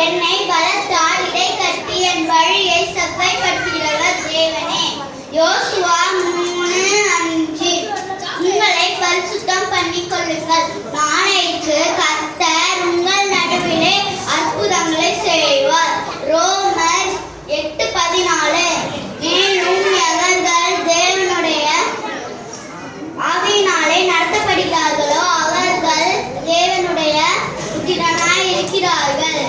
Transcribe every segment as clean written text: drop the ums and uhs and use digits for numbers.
என்னை பலத்தால் இடைக்கட்டி என் வழியை செவ்வாய்ப்படுத்துகிறவர் தேவனே. யோசுவா 3:5. உங்களை பரிசுத்தம் பண்ணிக் கொள்ளுங்கள், நாளைக்கு கர்த்தர் உங்கள் நடுவிலே அற்புதங்களை செய்வார். ரோமர் 8:14. மேலும் எவர்கள் தேவனுடைய ஆவியினாலே நடத்தப்படுகிறார்களோ அவர்கள் தேவனுடைய புத்திரராய் இருக்கிறார்கள்.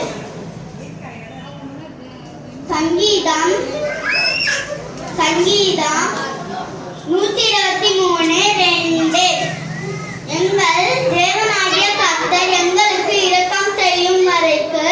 சங்கீதம் 123:2. எங்கள் தேவனாகிய கர்த்தர் எங்களுக்கு இரக்கம் செய்யும் வரைக்கு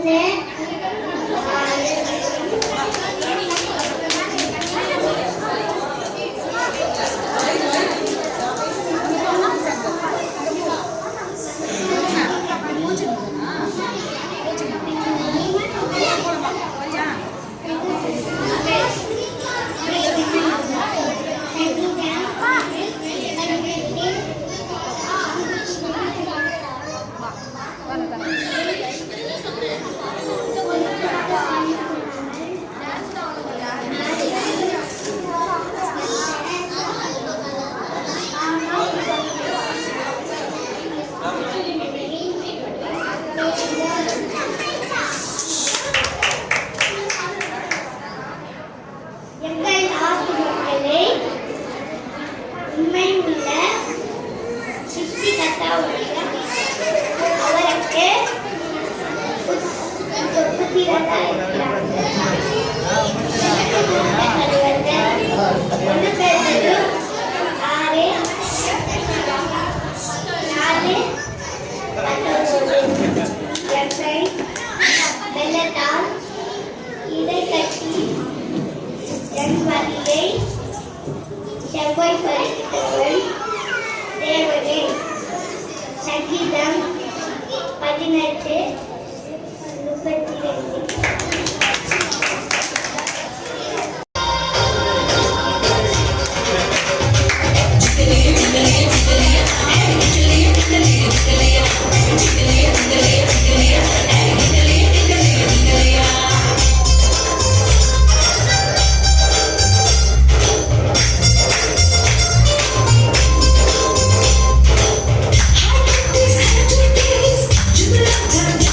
ஒன்று எங்கள் நாட்டு மக்களை உண்மை உள்ள சிருஷ்டிகர்த்தாவுடைய அவருக்கு புத்திரராக வெள்ளத்தால் இடை கட்டி என் வழியை செவ்வாய் பறித்தவள் தேவனே. சங்கீதம் 18:32. Jubilant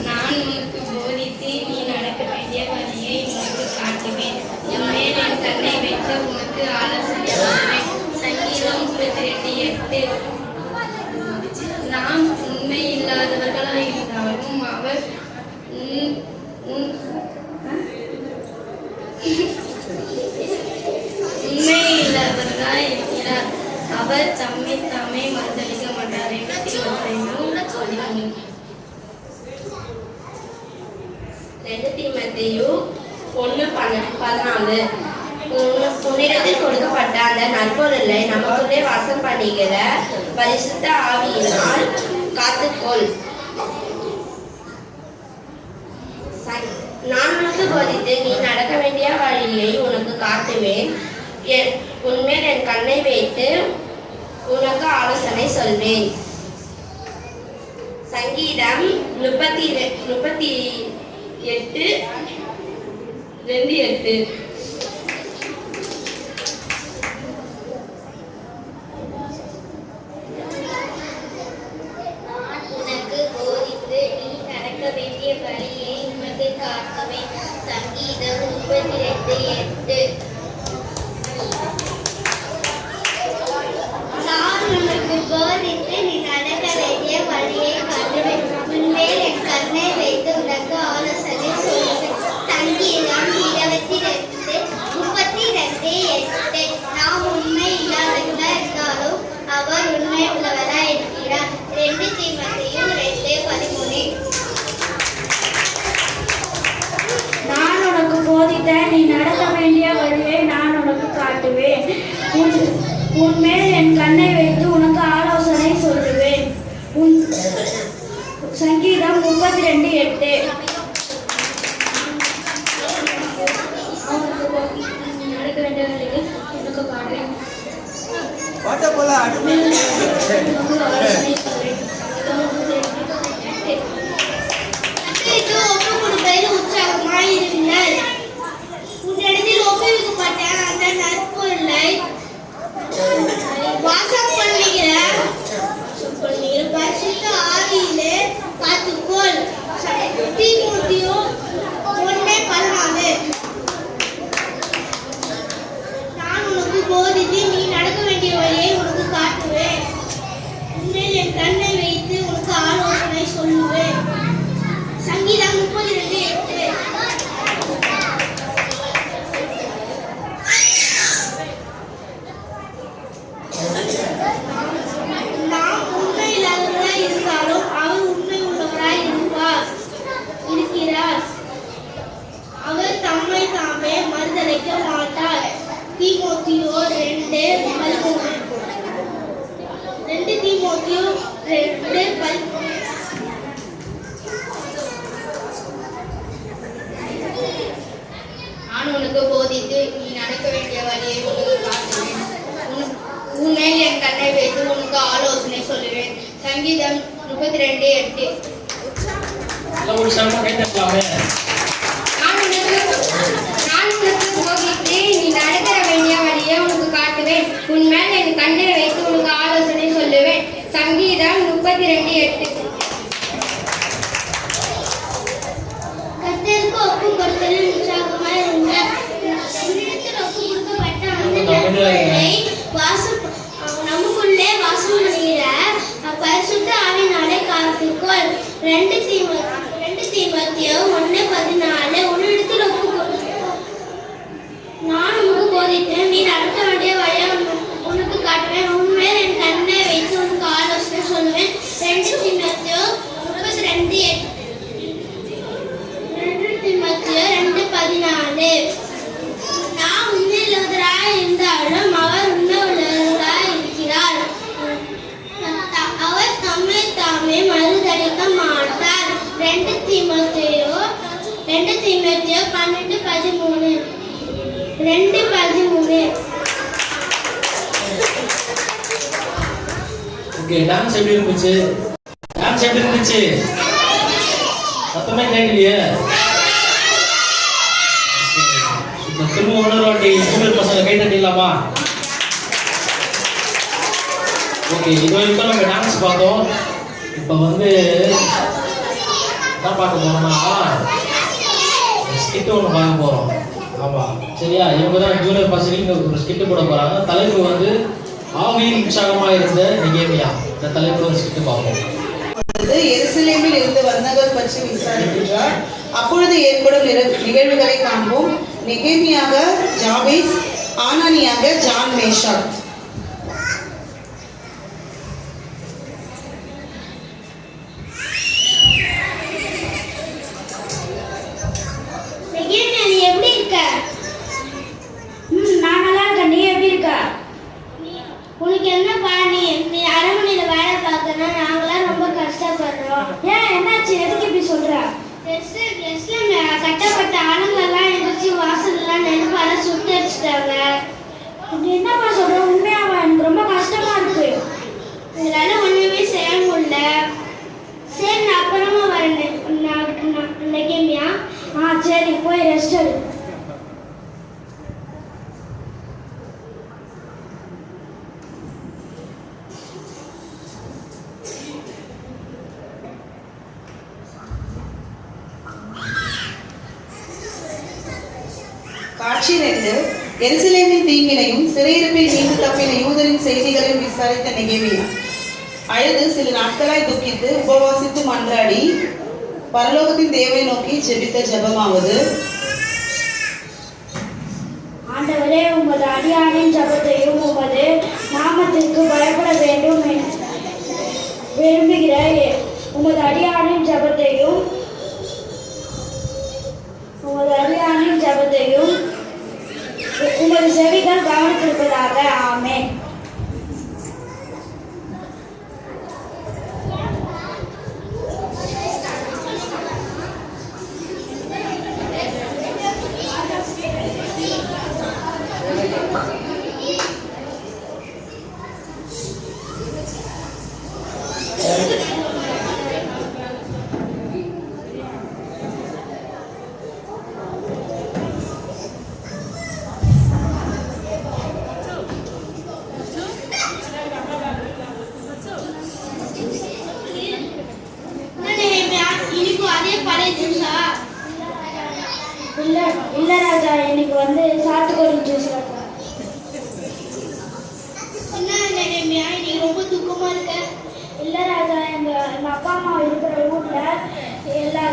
நான் உனக்கு போதித்து நீ நடக்க வேண்டிய வழியை உனக்கு காட்டுவேன். என்மேல் என் கண்ணை வைத்து உனக்கு ஆலோசனை சொல்வேன். சங்கீதம் 32:8. நாம் உண்மை இல்லாதவர்களாய் இருந்தாலும் அவர் உண்மை இல்லாதவர்களாய் இருக்கிறார். அவர் தம்மை தாமே மறுதளிக்க மாட்டார். 2 தீமோத்தேயு 1:14. உன்னிடத்தில் கொடுக்கப்பட்ட அந்த நற்பொருளை நமக்குள்ளே வாசம் பண்ணுகிற பரிசுத்த ஆவியினால் காத்துக்கொள். நான் உனக்கு போதித்து நீ நடக்க வேண்டிய வழியை உனக்கு காட்டுவேன். உன்மேல் என் கண்ணை வைத்து உனக்கு ஆலோசனை சொல்வேன். சங்கீதம் 38:2. நான் உனக்கு போதித்து நீ நடக்க வேண்டிய வழியை உனக்கு காட்டுவேன். சங்கீதம் 32:8. நான் உனக்கு போதித்து நீ நடக்க வேண்டிய வழியை காட்டுவேன். உன்மேல் என் கண்ணை வைத்து உனக்கு ஆலோசனை சொல்வேன். சங்கீதம் 32:8. நாம் உண்மை இல்லாதவர்களாய் இருந்தாலும் அவர் உண்மை உள்ளவராய் இருக்கிறார். 2 தீமோத்தேயு 2:13. நான் உனக்கு போதித்த நீ நடக்க வேண்டிய வழியை நான் உனக்கு காட்டுவேன். உன்மேல் என் கண்ணை வைத்து உனக்கு ஆலோசனை சொல்லுவேன். சங்கீதம் 32:8. நடக்க வேண்டிய வழியை உனக்கு காட்டுவேன். உற்சாகமாயிருங்கள். உன்னிடத்தில் ஒப்புவிக்கப்பட்ட அந்த நற்பொருளை வாசம் பண்ணுகிற பரிசுத்த ஆவியிலே காத்துக்கொள். தீமோத்தேயு 1:14. நான் உனக்கு போதித்து நீ நடக்க வேண்டிய வழியை உனக்கு காட்டுவேன். உன்மேல் என் கண்ணை வைத்து உனக்கு ஆலோசனை சொல்லுவேன். சங்கீதம் 32:8. நாம் உண்மை இல்லாதவராய் இருந்தாலும் அவர் உண்மை உள்ளவராய் இருக்கிறார். அவர் தம்மை தாமே மறுதளிக்க மாட்டார். தீமோத்தேயு 2:13. 2 தீமோத்தேயு 2:13. நான் உனக்கு போதித்து நீ நடக்க வேண்டிய வழியை உனக்கு காட்டுவேன். உன்மேல் என் கண்ணை வைத்து உனக்கு ஆலோசனை சொல்லுவேன். சங்கீதம் 32:8. நான் உனக்கு போதித்து நீ நடக்க வேண்டிய வழியை உனக்கு காட்டுவேன். உன்மேல் என் கண்ணை வைத்து உனக்கு ஆலோசனை சொல்லுவேன். சங்கீதம் 32:8. வாசம் பண்ணுகிற பரிசுத்த ஆவியினாலே காத்துக்கொள். 2 தீமோத்தேயு 1:14 உன்னிடத்தில் நான் உனக்கு போதித்தேன், நீ நடக்க வேண்டிய வழியை உனக்கு காட்டுவேன், உன்மேல் என் கண்ணை வைத்து உனக்கு ஆலோசனை சொல்லுவேன். 2 தீமோத்தேயு 2:14 நான் உண்மையுள்ளவராய் இருந்தாலும் அவர் உண்மையுள்ளவராய் இருக்கிறார். அவர் தம்மை தாமே மறுதளிக்க மாட்டார். 2 தீமோத்தேயு 12:13 2:13. ஓகே, டான்ஸ் எப்படி இருந்துச்சு? சத்தமே கேட்கலையே. இப்போ திரும்ப இன்னொரு வாட்டி ஜூனியர் பசங்க கை தட்டிடலாமா? ஓகே, இது வரைக்கும் நம்ம டான்ஸ் பார்த்தோம். இப்போ வந்து என்ன பார்க்க போறோம்னா ஸ்கிட் ஒன்று பார்க்க போகிறோம். ஆமாம், சரியா? இவங்க தான் ஜூனியர் பசங்க ஒரு ஸ்கிட்டு போட போகிறாங்க. தலைப்பு வந்து ஆவியில் உற்சாகமாக இருந்த நெகேமியா. இந்த தலைப்பு ஒரு ஸ்கிட்டு பார்ப்போம். எருசலேமில் இருந்து வந்தவர் பற்றி விசாரிக்கின்றார். அப்பொழுது ஏற்படும் நிகழ்வுகளை காண்போம். நெகேமியாக ஜாபேஸ், ஆனானியாக ஜான் மேஷாக். நெகேமியா, நீ எப்படி இருக்க? நான் நல்லா இருக்கேன். நீ எப்படி இருக்க? உனக்கு என்னப்பா, நீ அரண்மனையில் வேலை பார்க்கணும்னா நாங்களாம் ரொம்ப கஷ்டப்படுறோம். ஏன், என்னாச்சு? எதுக்கு இப்படி சொல்ற? கட்டப்பட்ட ஆளுங்கெல்லாம் எழுந்திரிச்சு வாசல்லாம் நெருப்பால சுட்டடிச்சிட்டாங்க. நீ என்னப்பா சொல்ற? உண்மையாவா? எனக்கு ரொம்ப கஷ்டமா இருக்கு. இதனால ஒண்ணுமே செய்ய முடியல. சரி, நான் அப்புறமா வரேன் நெகேமியா. சரி, போய் ரெஸ்ட் எடு. காட்சி 2. எருசலேமின் தீங்கினையும் சிறையிருப்பில் மீண்டு தப்பின யூதரின் செய்திகளையும் விசாரித்த நெகேமியா அழுது சில நாட்களாய் துக்கித்து உபவாசித்து மன்றாடி பரலோகத்தின் தேவை நோக்கி ஜெபித்த ஜெபமாவது: ஆண்டவரே, உமது அடியானின் ஜெபத்தையும் உமது நாமத்திற்கு பயப்பட வேண்டும் விரும்புகிற உமது அடியானின் ஜெபத்தையும் உமது செவிகள் கவனித்திருப்பதாக. ஆமென். இல்ல ராஜா, இன்னைக்கு வந்து சாத்துக்குடி ஜூஸ். நீ ரொம்ப துக்கமா இருக்க. இல்ல ராஜா, எங்க அப்பா அம்மா இருக்கிற ஊர்ல எல்லா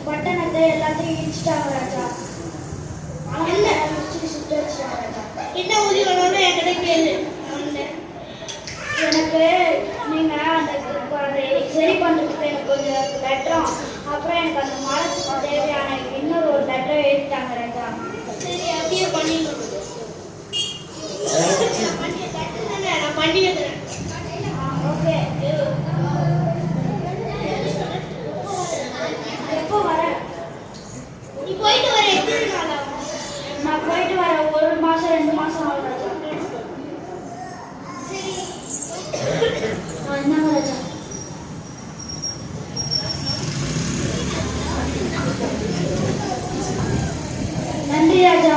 பட்டணத்தை எல்லாத்தையும் இடிச்சிட்டாங்க ராஜா. சுட்டாங்க ராஜா. என்ன உதவி வேணும்னு என்கிட்ட கேளு. எனக்கு நீங்க அந்த சரி பண்றதுக்கு எனக்கு கொஞ்சம் லெட்டரும், அப்புறம் எனக்கு அந்த மரத்துக்கு தேவையான இன்னொரு ஒரு லெட்டர் எழுதிட்டாங்க ராஜா. சரி, அப்படியே பண்ணிடணும். நான் பண்ணி வைக்கிறேன். ஓகே. எப்போ வர? நீ போயிட்டு வர எத்தனை நாள் ஆகும்? நான் போயிட்டு வர 1 மாசம் 2 மாசம் ஆகும் ராஜா. சரி, என்ன ராஜா? நன்றி ராஜா.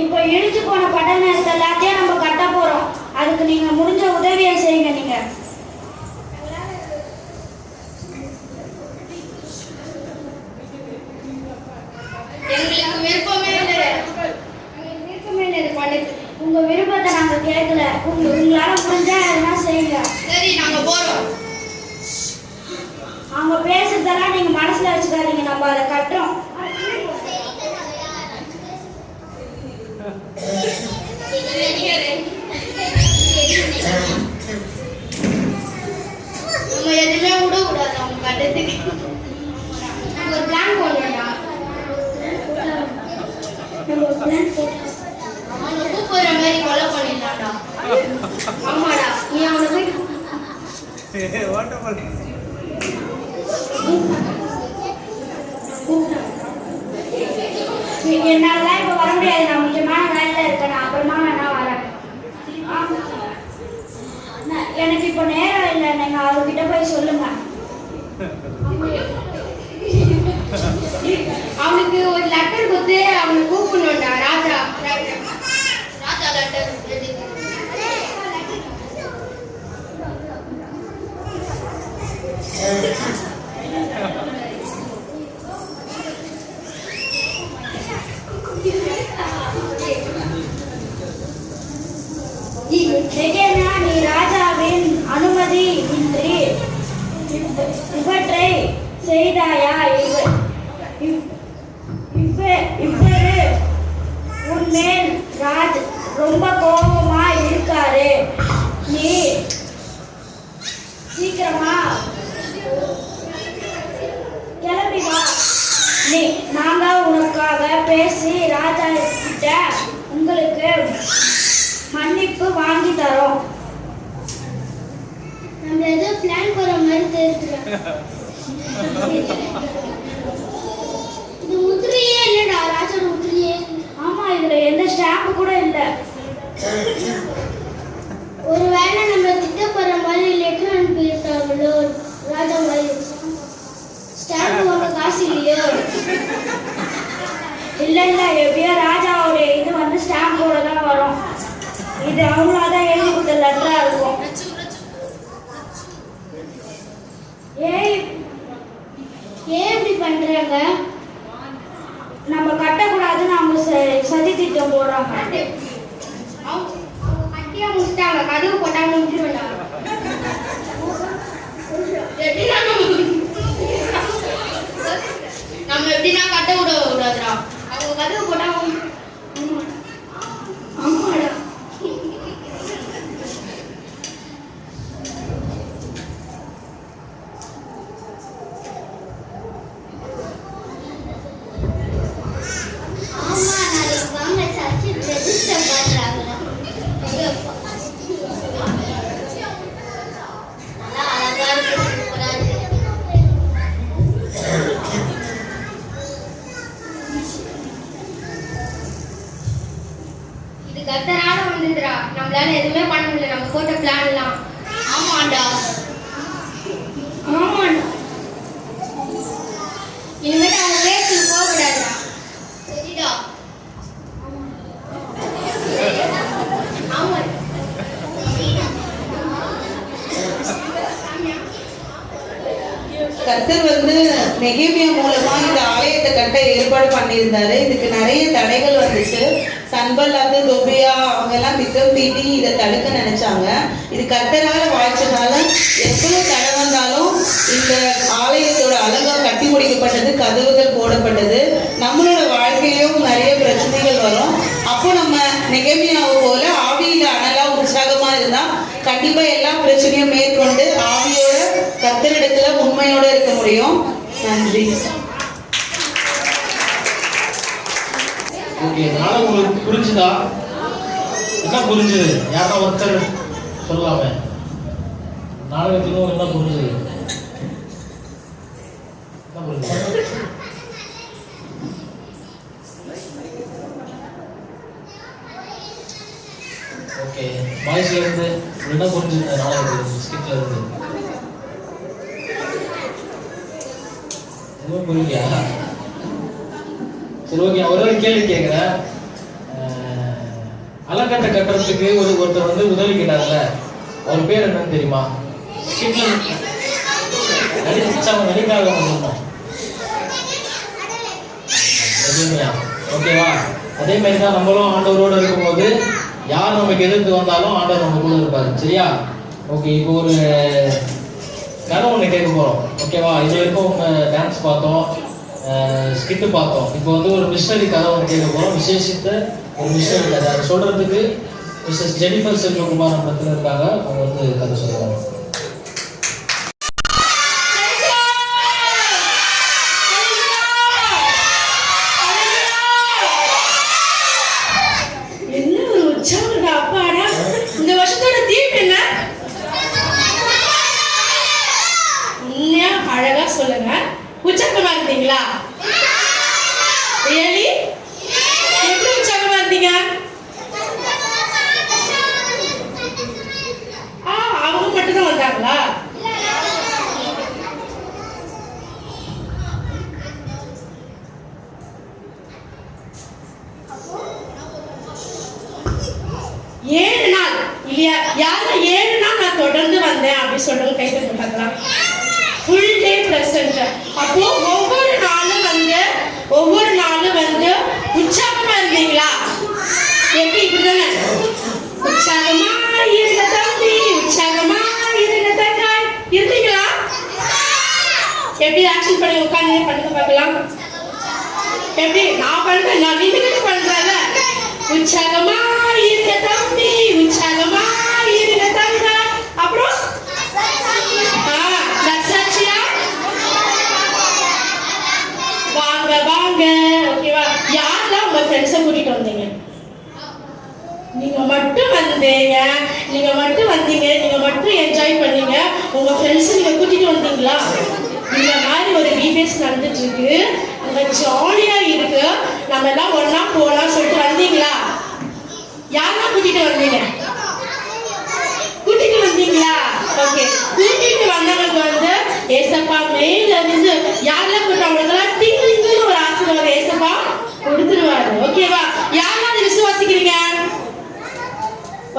இப்போ இடிச்சு போன பட்டணத்தை எல்லாத்தையும் நம்ம கட்ட போறோம். அதுக்கு நீங்க முடிஞ்ச உதவியை செய்யுங்க. நீங்க எங்களுக்கு விருப்பமே இல்லை. உங்க விருப்பத்தை நாங்க கேட்கல. உங்களால முடிஞ்சா எதுனா செய்யுங்க. சரி, நாங்க போறோம். அவங்க பேசுறதெல்லாம் நீங்க மனசுல வச்சுக்காதீங்க. நம்ம அதை கட்டுறோம். நம்ம எதுவுமே விடக்கூடாது அவங்க கட்டத்துக்கு. நாங்க ஒரு பிளான் போடணும்டா. அவனை கூப்பிடுற மாதிரி கொலை பண்ணிடலாம்டா. ஆமாடா, நீ அவனை போய் என்னாலலாம் இப்ப வர முடியாது. நான் முக்கியமான வேலையில இருக்கேன். நான் அப்புறமா வேணா வரேன். எனக்கு இப்ப நேரம் இல்லை. நீங்க அவர்கிட்ட போய் சொல்லுங்க. அவனுக்கு ஒரு லெட்டர் கொடுத்து அவனை கூப்பிடணும்டா. ராஜா லெட்டர் நீ ராஜாவின் அனுமதி இன்றி இவற்றை செய்தாயா? இவரு உன்மேல் ராஜ் ரொம்ப கோபமா இருக்காரு. நீ சீக்கிரமா கிளம்பி வா. நாங்க உனக்காக பேசி ராஜா கிட்ட உங்களுக்கு மன்னிப்பு வாங்கி தரோம். நம்ம ஏதோ பிளான் போற மாதிரி தெரிஞ்சுக்கிறேன். இது முத்திரையே இல்லடா, ராஜோட முத்திரையே. ஆமா, இதுல எந்த ஸ்டாம்ப் கூட இல்ல. ஒருவேளை நம்ம திட்டப்படுற மாதிரி லெட்டர் அனுப்பியிருக்காங்களோ ராஜா மாதிரி. ஸ்டாம்ப் வாங்க காசு இல்லையோ? இல்ல எப்படியோ ராஜாவுடைய இது வந்து ஸ்டாம்போட தான் வரும். இது அவங்களாதான் எழுதி கொடுத்த லெட்டரா இருக்கும். ஏன் இப்படி பண்றாங்க? நம்ம கட்டக்கூடாதுன்னு அவங்க சதி திட்டம் போடுறாங்க. கட்டியா முடிச்சிட்டாங்க. கதவு போட்டாங்க, முடிச்சுடுவேண்டா. நம்ம எப்படின்னா கட்ட விட கூடாதுடா. அவங்க கதவு போட்டாங்க. ஆமாடா. ஆமா, நாளைக்கு வாங்க சர்ச்சில் ரெஜிஸ்டர் பண்றாங்களா? நல்லா அழகா இருக்கு, சூப்பரா இருக்கு. இது கத்தரால வந்துதுடா. நம்மளால எதுவுமே பண்ண முடியல. நம்ம போட்ட பிளான் எல்லாம். ஆமாண்டா. இனிமேட்டு அவங்க பேச்சு போகக்கூடாதுடா. சரிடா. ஆமா. கர்த்தர் வந்து நெகேமியா மூலமா இந்த ஆலயத்தை கட்ட ஏற்பாடு பண்ணியிருந்தாரு. இதுக்கு நிறைய தடைகள் வந்துச்சு. சன்பல்லாத்து, தொபியா அவங்க எல்லாம் திட்டம் தீட்டி இதை தடுக்க நினைச்சாங்க. இது கர்த்தரால வாய்ச்சனால எவ்வளவு தடை வந்தாலும் இந்த ஆலயத்தோட அழகா கட்டி முடிக்கப்பட்டது, கதவுகள் போடப்பட்டது. நம்மளோட வாழ்க்கையிலும் நிறைய பிரச்சனைகள் வரும். அப்போ நம்ம நெகேமியாவை போல ஆவியில அனலா உற்சாகமா இருந்தா கண்டிப்பா எல்லா பிரச்சனையும் மேற்கொண்டு ஆவியோட கர்த்தரிடத்துல உண்மையோட இருக்க முடியும். நன்றி. ஓகே, நானும் உங்களுக்கு புரிஞ்சுதா? என்ன புரிஞ்சுது? யாரா ஒருத்தர் சொல்லாமே. நாடகத்திலும் என்ன புரிஞ்சுது? என்ன புரிஞ்சுது? ஓகே, பாய்ஸ்ல இருந்து என்ன புரிஞ்சுது? நாடகத்தில் ஸ்கிட்ல இருந்து எதுவும் புரியலையா? சரி, ஓகே, ஒரே ஒரு கேள்வி கேட்குறேன். அலக்கட்டை கட்டுறதுக்கு ஒருத்தர் வந்து உதவி கேட்டார்ல, அவர் பேர் என்னன்னு தெரியுமா? ஸ்கிட்ல நடிக்காக சொல்லணும். ஓகேவா? அதே மாதிரி தான் நம்மளும் ஆண்டவரோடு இருக்கும்போது யார் நமக்கு எதிர்த்து வந்தாலும் ஆண்டவர் நம்ம கூட இருப்பாரு. சரியா? ஓகே, இப்போ ஒரு கதை ஒன்று கேட்க போகிறோம். ஓகேவா? இது வரைக்கும் டான்ஸ் பார்த்தோம், ஸ்கிட்டு பார்த்தோம். இப்போ வந்து ஒரு மிஷனரி கதை ஒன்று கேட்க போகிறோம். விசேஷித்த ஒரு மிஷனரி கதை. அதை சொல்கிறதுக்கு மிஸ்ஸஸ் ஜெனிஃபர் செல்வகுமார் நம்ம இடத்துல இருக்காங்க. அவங்க வந்து கதை சொல்லுவாங்க. இந்த வருஷத்தோட தீம் என்ன? அழகா சொல்லுங்க. உற்சாகமா இருந்தீங்களா? எப்படி உற்சாகமா இருந்தீங்க? அவங்க மட்டும் தான் வந்தாங்களா? ஏழு நாள் இல்லையா? யாரும் 7 நாள் நான் தொடர்ந்து வந்தேன் அப்படின்னு சொல்றவங்க கை தட்டி பார்க்கலாம். Full day present. அப்போ ஒவ்வொரு நாளும் வந்து உற்சாகமா இருந்தீங்களா? எப்படி இப்படிதானே? உற்சாகமா இருந்த தம்பி, உற்சாகமா இருந்த தங்காய் இருந்தீங்களா? எப்படி ஆக்ஷன் பண்ணி உட்காந்து பண்ணுங்க பார்க்கலாம். எப்படி நான் பண்றேன், நான் நின்றுகிட்டு பண்றேன்ல. உற்சாகமா இருந்த தம்பி, உற்சாகமா இருந்த தங்காய். அப்புறம் வாங்க வாங்க. ஓகேவா? யாரெல்லாம் உங்க ஃப்ரெண்ட்ஸை கூட்டிட்டு வந்தீங்க? நீங்க மட்டும் வந்தீங்க, நீங்க மட்டும் என்ஜாய் பண்ணீங்க. உங்க ஃப்ரெண்ட்ஸ் நீங்க கூட்டிட்டு வந்தீங்களா? இந்த மாதிரி ஒரு டிபேட்ஸ் நடந்துட்டு இருக்கு, அங்க ஜாலியா இருக்கு, நம்ம எல்லாம் ஒன்னா போலாம் சொல்லிட்டு வந்தீங்களா? யாரெல்லாம் கூட்டிட்டு வந்தீங்க? ஓகே, கூட்டிட்டு வந்தவங்களுக்கு வந்து ஏசப்பா மேல இருந்து யாரெல்லாம் கூட்டவங்களுக்கெல்லாம் டிங்கு ஒரு ஆசீர்வாதம் ஏசப்பா கொடுத்துருவாரு. ஓகேவா? யாரெல்லாம் விசுவாசிக்கிறீங்க?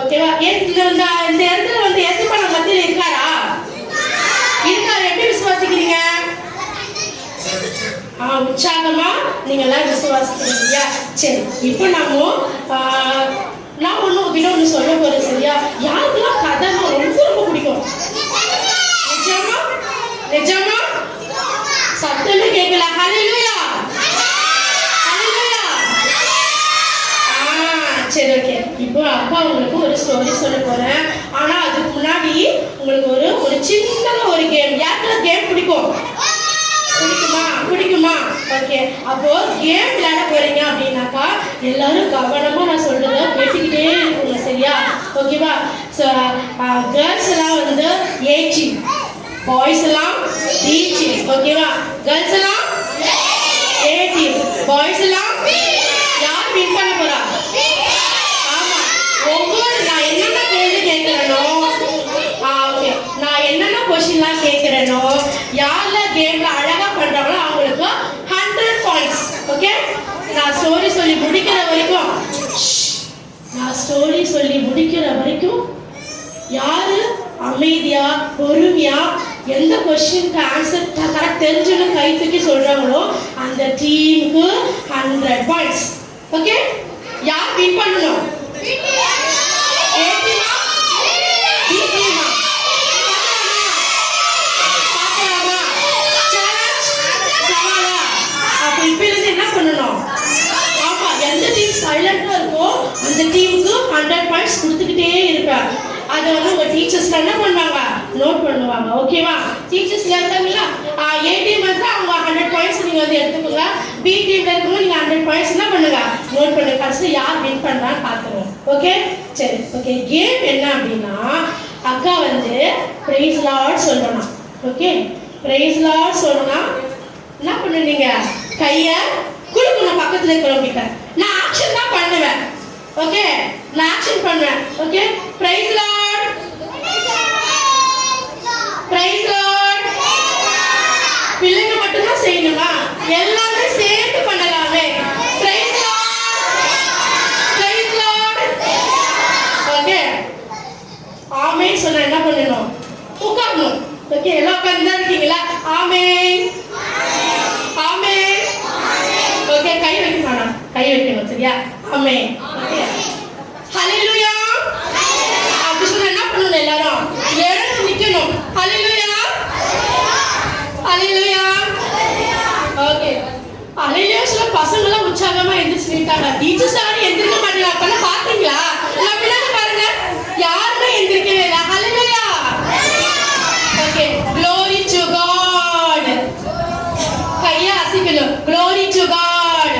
ஓகேவா? இந்த இடத்துல வந்து ஏசப்பா நம்ம மத்தியில இருக்காரா? எப்படி விசுவாசிக்கிறீங்க? உற்சாகமா நீங்க எல்லாம் விசுவாசிக்கிறீங்க. சரி, இப்போ நான் ஒண்ணு சொல்ல போறேன். சரியா? யாருக்கெல்லாம் கதை ரொம்ப பிடிக்கும்? நிஜமா சத்தமே கேட்கல. ஹல்லேலூயா, ஹல்லேலூயா. சரி, ஓகே. இப்போ அப்பா உங்களுக்கு ஒரு ஸ்டோரி சொல்ல போறேன். ஆனா அதுக்கு முன்னாடி உங்களுக்கு ஒரு சின்ன ஒரு கேம். யாருக்கெல்லாம் கேம் பிடிக்கும்? பிடிக்குமா? ஓகே, அப்போ கேம் விளையாட போறீங்க அப்படின்னாக்கா எல்லாரும் கவனமா நான் சொல்றத கேட்டுக்கிட்டே இருக்குங்க. சரியா? ஓகேவா? கேர்ள்ஸ் எல்லாம் வந்து ஏஜிங், பாய்ஸ் எல்லாம் டீச்சிங். ஓகேவா? கேர்ள்ஸ் எல்லாம் ஏஜிங், பாய்ஸ் எல்லாம் யார் வின் பண்ண போறா? ஆமா, நான் என்னென்ன கேள்வி கேட்கிறேனோ, ஓகே, நான் என்னென்ன கொஸ்டின்லாம் கேட்கிறேனோ, யாரெல்லாம் கேம்ல அழகா பண்றாங்களோ அவங்களுக்கு 100 பாயிண்ட்ஸ். ஓகே? நான் ஸ்டோரி சொல்லி முடிக்கிற வரைக்கும் யாரு அமைதியா பொறுமையா எந்த கொஸ்டினுக்கு ஆன்சர் கரெக்ட் தெரிஞ்சுன்னு கை தூக்கி சொல்றாங்களோ அந்த டீமுக்கு 100 பாயிண்ட்ஸ். ஓகே? யார் வின் பண்ணணும்? சைலண்டா இருக்கும் அந்த டீமுக்கு 100 பாயிண்ட்ஸ் கொடுத்துக்கிட்டே இருப்பேன். அதை வந்து உங்க டீச்சர்ஸ் என்ன பண்ணுவாங்க? நோட் பண்ணுவாங்க. ஓகேவா? டீச்சர்ஸ்ல இருந்தாங்களா ஏ டீம் வந்து அவங்க 100 பாயிண்ட்ஸ் நீங்க வந்து எடுத்துக்கோங்க. பி டீம்ல இருக்கவங்க நீங்க 100 பாயிண்ட்ஸ் என்ன பண்ணுங்க? நோட் பண்ணுங்க. கடைசியா யார் வின் பண்றான்னு பாத்துருவோம். ஓகே? சரி, ஓகே. கேம் என்ன அப்படின்னா அக்கா வந்து பிரைஸ் லார்ட் சொல்லணும். ஓகே? பிரைஸ் லார்ட் சொல்லணும்னா என்ன பண்ணுவீங்க? கைய குடுக்கணும் பக்கத்துல இருக்கிறவங்க. நான் ஆக்ஷன் தான் பண்ணுவேன். ஓகே? நான் ஆக்ஷன் பண்ணுவேன். Okay? Praise lord, praise lord. பிள்ளைங்க மட்டும் தான் செய்யணுமா? எல்லாமே சேர்த்து பண்ணலாமே. Praise lord, praise lord. சரியா? ஆமென். ஓகே. ஹalleluya. அப்படி சொன்னா என்ன பண்ணணும் எல்லாரும்? எழுந்து நிக்கணும். ஹalleluya. ஹalleluya. ஓகே. ஹalleluya சொல்ல பசங்க எல்லாம் உற்சாகமா எந்திரிச்சு நின்னுட்டாங்க. டீச்சர்ஸ் யாரும் எந்திரிக்க மாட்டீங்க. அப்பலாம் பாத்தீங்களா? நான் பின்னாடி பாருங்க. யாருமே எந்திரிக்கவே இல்ல. ஹalleluya. ஓகே. glory to god. கையை அசைக்கணும். glory to god.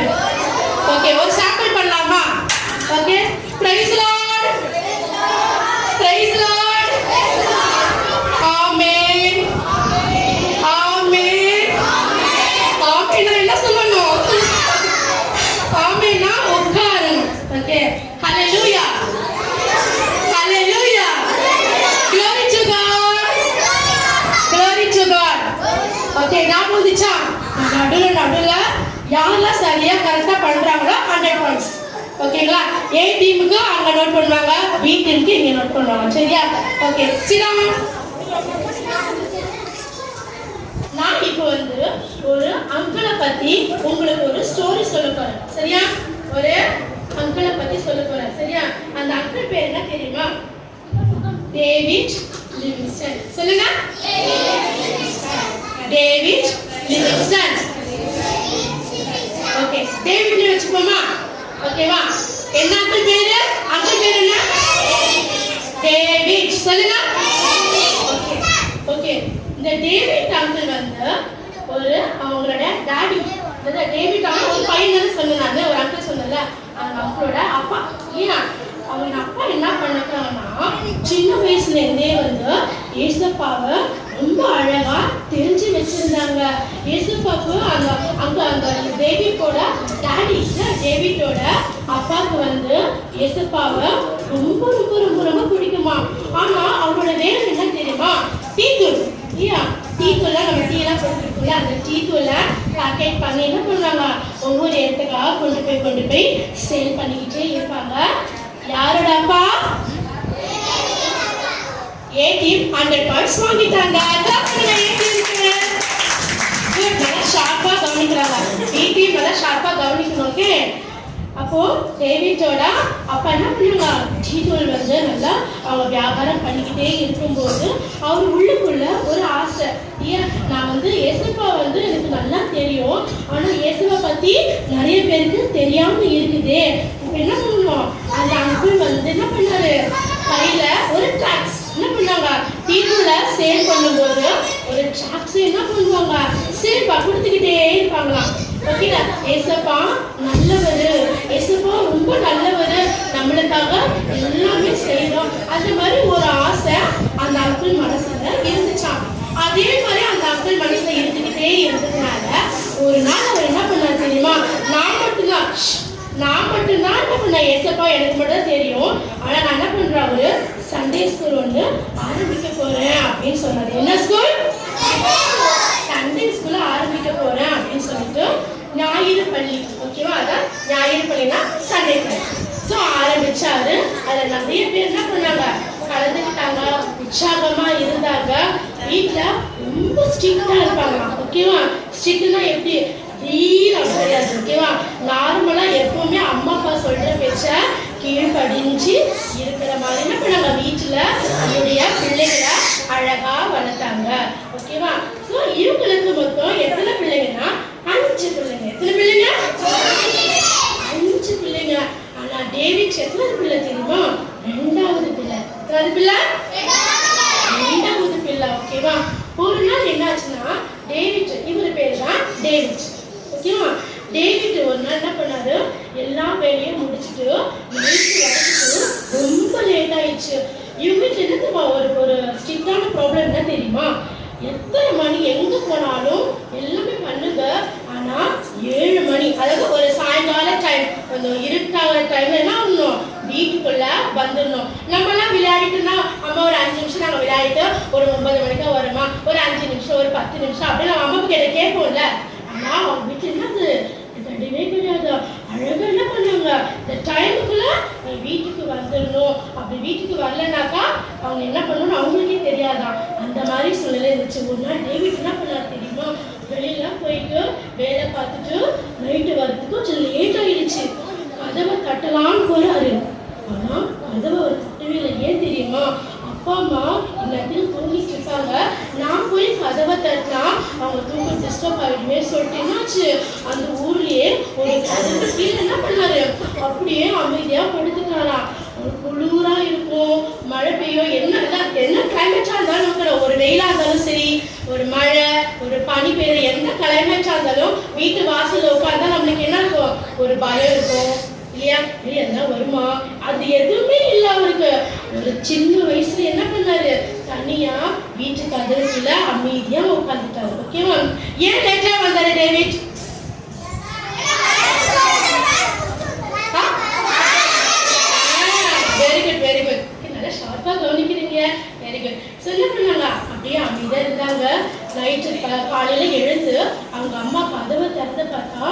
ஓகே. ஒரு சாம்பிள் பண்ணலாமா? Okay. praise the lord. praise the lord. ஆமென். ஆமென். ஆமென் என்ன சொல்லணும்? ஆமென்னா உட்காரணும். Okay. Hallelujah. Hallelujah. glory to god. glory to god. Okay. நான் வந்துச்சா? நடுல யாரெல்லாம் சரியா கரெக்டா பண்றாங்களோ 100 பாயிண்ட்ஸ். ஓகேங்களா? ஏ டீமுக்கு அங்க நோட் பண்ணுவாங்க, பி டீமுக்கு இங்க நோட் பண்ணுவாங்க. சரியா? ஓகே. சிரம். நான் இப்போ வந்து ஒரு அங்கிளை பத்தி உங்களுக்கு ஒரு ஸ்டோரி சொல்ல போறேன். சரியா? ஒரு அங்கிளை பத்தி சொல்ல போறேன். சரியா? அந்த அங்கிள் பேர் என்ன தெரியுமா? David Livingstone. சொல்லுங்க. David Livingstone. ஓகே. டேவிட்னு வெச்சுப்போமா? ஓகேவா? என்ன அங்கிள் பேரு? அங்கிள் பேர் என்ன? டேவிட். சொல்லுங்க. ஓகே. ஓகே. இந்த டேவிட் அங்கிள் வந்து ஒரு அவங்களோட டாடி, அதாவது டேவிட் அங்கிள் ஒரு பையன் சொன்னாங்க, ஒரு அங்கிள் சொன்னல, அந்த அங்கிளோட அப்பா. ஏன்னா அவங்க அப்பா என்ன பண்ணிட்டாங்கன்னா சின்ன வயசுல இருந்தே வந்து ஏசப்பாவை ரொம்ப அழகா தெரிஞ்சு வச்சிருந்தாங்க. ஏசப்பாவுக்கு அந்த டேவிட்டோட டாடி, டேவிட்டோட அப்பாவுக்கு வந்து ஏசப்பாவை ரொம்ப ரொம்ப ரொம்ப ரொம்ப பிடிக்குமா. ஆனா அவரோட வேலை என்ன தெரியுமா? டீத்தூள். டீத்தூள்ல நம்ம டீ எல்லாம் போட்டுருக்கோம்ல, அந்த டீத்தூள பேக்கெட் பண்ணி என்ன பண்ணுவாங்க, ஒவ்வொரு இடத்துக்காக கொண்டு போய் சேல் பண்ணிக்கிட்டே இருப்பாங்க. யாரோட அப்பா? ஏ டீம் 100 பாயிண்ட்ஸ் வாங்கிட்டாங்க. நல்லா ஷார்ப்பா கவனிக்கிறாங்க. பி டீம் நல்லா ஷார்ப்பா கவனிக்கணும். ஓகே. அப்போ டேவிட்டோட அப்பா என்ன பண்ணுவாங்க, டீத்தூள் வந்து நல்லா அவங்க வியாபாரம் பண்ணிக்கிட்டே இருக்கும்போது அவர் உள்ளுக்குள்ள ஒரு ஆசை, ஏன் நான் வந்து ஏசப்பா வந்து எனக்கு நல்லா தெரியும், ஆனா ஏசப்பா பத்தி நிறைய பேருக்கு தெரியாம இருக்குது. இப்ப என்ன பண்ணுவோம், அந்த அங்கிள் வந்து என்ன பண்ணாரு, கையில ஒரு ட்ராக்ஸ் என்ன பண்ணாங்க, டீத்தூள சேல் பண்ணும்போது ஒரு ட்ராக்ஸ் என்ன பண்ணுவாங்க, சேல் கொடுத்துக்கிட்டே இருப்பாங்களாம். ஓகேங்களா? ஏசப்பா நல்லவரு, ஏசப்பா ரொம்ப நல்லவரு, நம்மளுக்காக எல்லாமே செய்யணும், அந்த மாதிரி ஒரு ஆசை அந்த அங்கிள் மனசுல இருந்துச்சான். அதே மாதிரி அந்த அங்கிள் மனசுல இருந்துகிட்டே இருந்ததுனால ஒரு நாள் அவர் என்ன பண்ணாரு தெரியுமா, நான் மட்டும்தான் என்ன பண்ண, ஏசப்பா எனக்கு மட்டும் தெரியும், ஆனா நான் என்ன பண்றேன், ஒரு சண்டே ஸ்கூல் ஒன்று ஆரம்பிக்க போறேன் அப்படின்னு சொன்னாரு. என்ன ஸ்கூல்? சண்டே ஸ்கூல்ல ஆரம்பிக்க போறேன் அப்படின்னு சொல்லிட்டு ஞாயிறு பள்ளி. ஓகேவா? அதான் ஞாயிறு பள்ளினா சண்டே கிளாஸ். ஸோ ஆரம்பிச்சாரு. அதில் நிறைய பேர் என்ன பண்ணாங்க, கலந்துக்கிட்டாங்க, உற்சாகமா இருந்தாங்க. வீட்டுல ரொம்ப ஸ்ட்ரிக்டா இருப்பாங்க. ஓகேவா? ஸ்ட்ரிக்ட்னா எப்படி, கிடையாது. ஓகேவா? நார்மலா எப்பவுமே அம்மா அப்பா சொல்ற பேச்ச கீழ்படிஞ்சு இருக்கிற மாதிரி என்ன பண்ணாங்க, வீட்டுல என்னுடைய பிள்ளைகளை அழகா வளர்த்தாங்க. ஓகேவா? ஸோ இவங்களுக்கு மொத்தம் எத்தனை பிள்ளைங்கன்னா 5 பிள்ளைங்க. எத்தனை பிள்ளைங்க? 5 பிள்ளைங்க. ஆனா டேவிட் எத்தனை பிள்ளை தெரியுமா? 2வது பிள்ளை. எத்தனாவது பிள்ளை? 2வது பிள்ளை. ஓகேவா? ஒரு நாள் என்னாச்சுன்னா, டேவிட், இவரு பேரு தான் டேவிட். ஓகேவா? டேவிட் ஒரு நாள் என்ன பண்ணாரு, எல்லா வேலையும் முடிச்சுட்டு நைட்டு வரைக்கும் ரொம்ப லேட் ஆயிடுச்சு. இவங்க என்னதுமா ஒரு ஸ்ட்ரிக்டான ப்ராப்ளம் என்ன தெரியுமா, எத்தனை மணி எங்க போனாலும் எல்லாமே பண்ணுங்க, ஆனா 7 மணி, அதாவது ஒரு சாயங்கால டைம், கொஞ்சம் இருட்டாகிற டைம்ல என்ன பண்ணணும், வீட்டுக்குள்ள வந்துடணும். நம்ம எல்லாம் விளையாடிட்டுனா அம்மா ஒரு 5 நிமிஷம் நாங்க விளையாடிட்டு ஒரு 9 மணிக்கா வருமா, ஒரு 5 நிமிஷம் ஒரு 10 நிமிஷம் அப்படின்னு நம்ம அம்மா கிட்ட கேட்போம்ல. ஆனா அவங்க வீட்டுல என்னது கிடையவே கிடையாது. அழகா என்ன பண்ணுவாங்க, இந்த டைமுக்குள்ள நீ வீட்டுக்கு வந்துடணும், அப்படி வீட்டுக்கு வரலனாக்கா அவங்க என்ன பண்ணணும்னு அவங்களுக்கே தெரியாதான். அந்த மாதிரி சூழ்நிலை இருந்துச்சு. ஒரு நாள் டேவிட் என்ன பண்ணாரு தெரியுமா, வெளியில போயிட்டு வேலை பார்த்துட்டு நைட்டு வரதுக்கு கொஞ்சம் லேட் ஆயிடுச்சு. அதுக்கு கீழே என்ன பண்ணாரு, அப்படியே அமைதியா படுத்துக்கிறாராம். ஒரு குளிரா இருக்கும், மழை பெய்யும், என்ன கிளைமேட்டா இருந்தாலும், ஒரு வெயிலா இருந்தாலும் சரி, ஒரு மழை, ஒரு பனி பெய்யுற எந்த கிளைமேட்டா இருந்தாலும் வீட்டு வாசல்ல உட்கார்ந்தா நம்மளுக்கு என்ன இருக்கும், ஒரு பயம் இருக்கும் இல்லையா? என்ன வருமா, அது எதுவுமே இல்லை அவருக்கு. ஒரு சின்ன வயசுல என்ன பண்ணாரு, தனியா வீட்டு கதவுல அமைதியா உட்காந்துட்டாரு. ஓகேவா? ஏன் லேட்டா வந்தாரு டேவிட்? வெரி குட், நல்லா ஷார்ப்பா கவனிக்கிறீங்க. Very good. ஸோ என்ன பண்ணாங்க, அப்படியே அமைதியா இருந்தாங்க. நைட்டு காலையில எழுந்து அவங்க அம்மா கதவை திறந்து பார்த்தா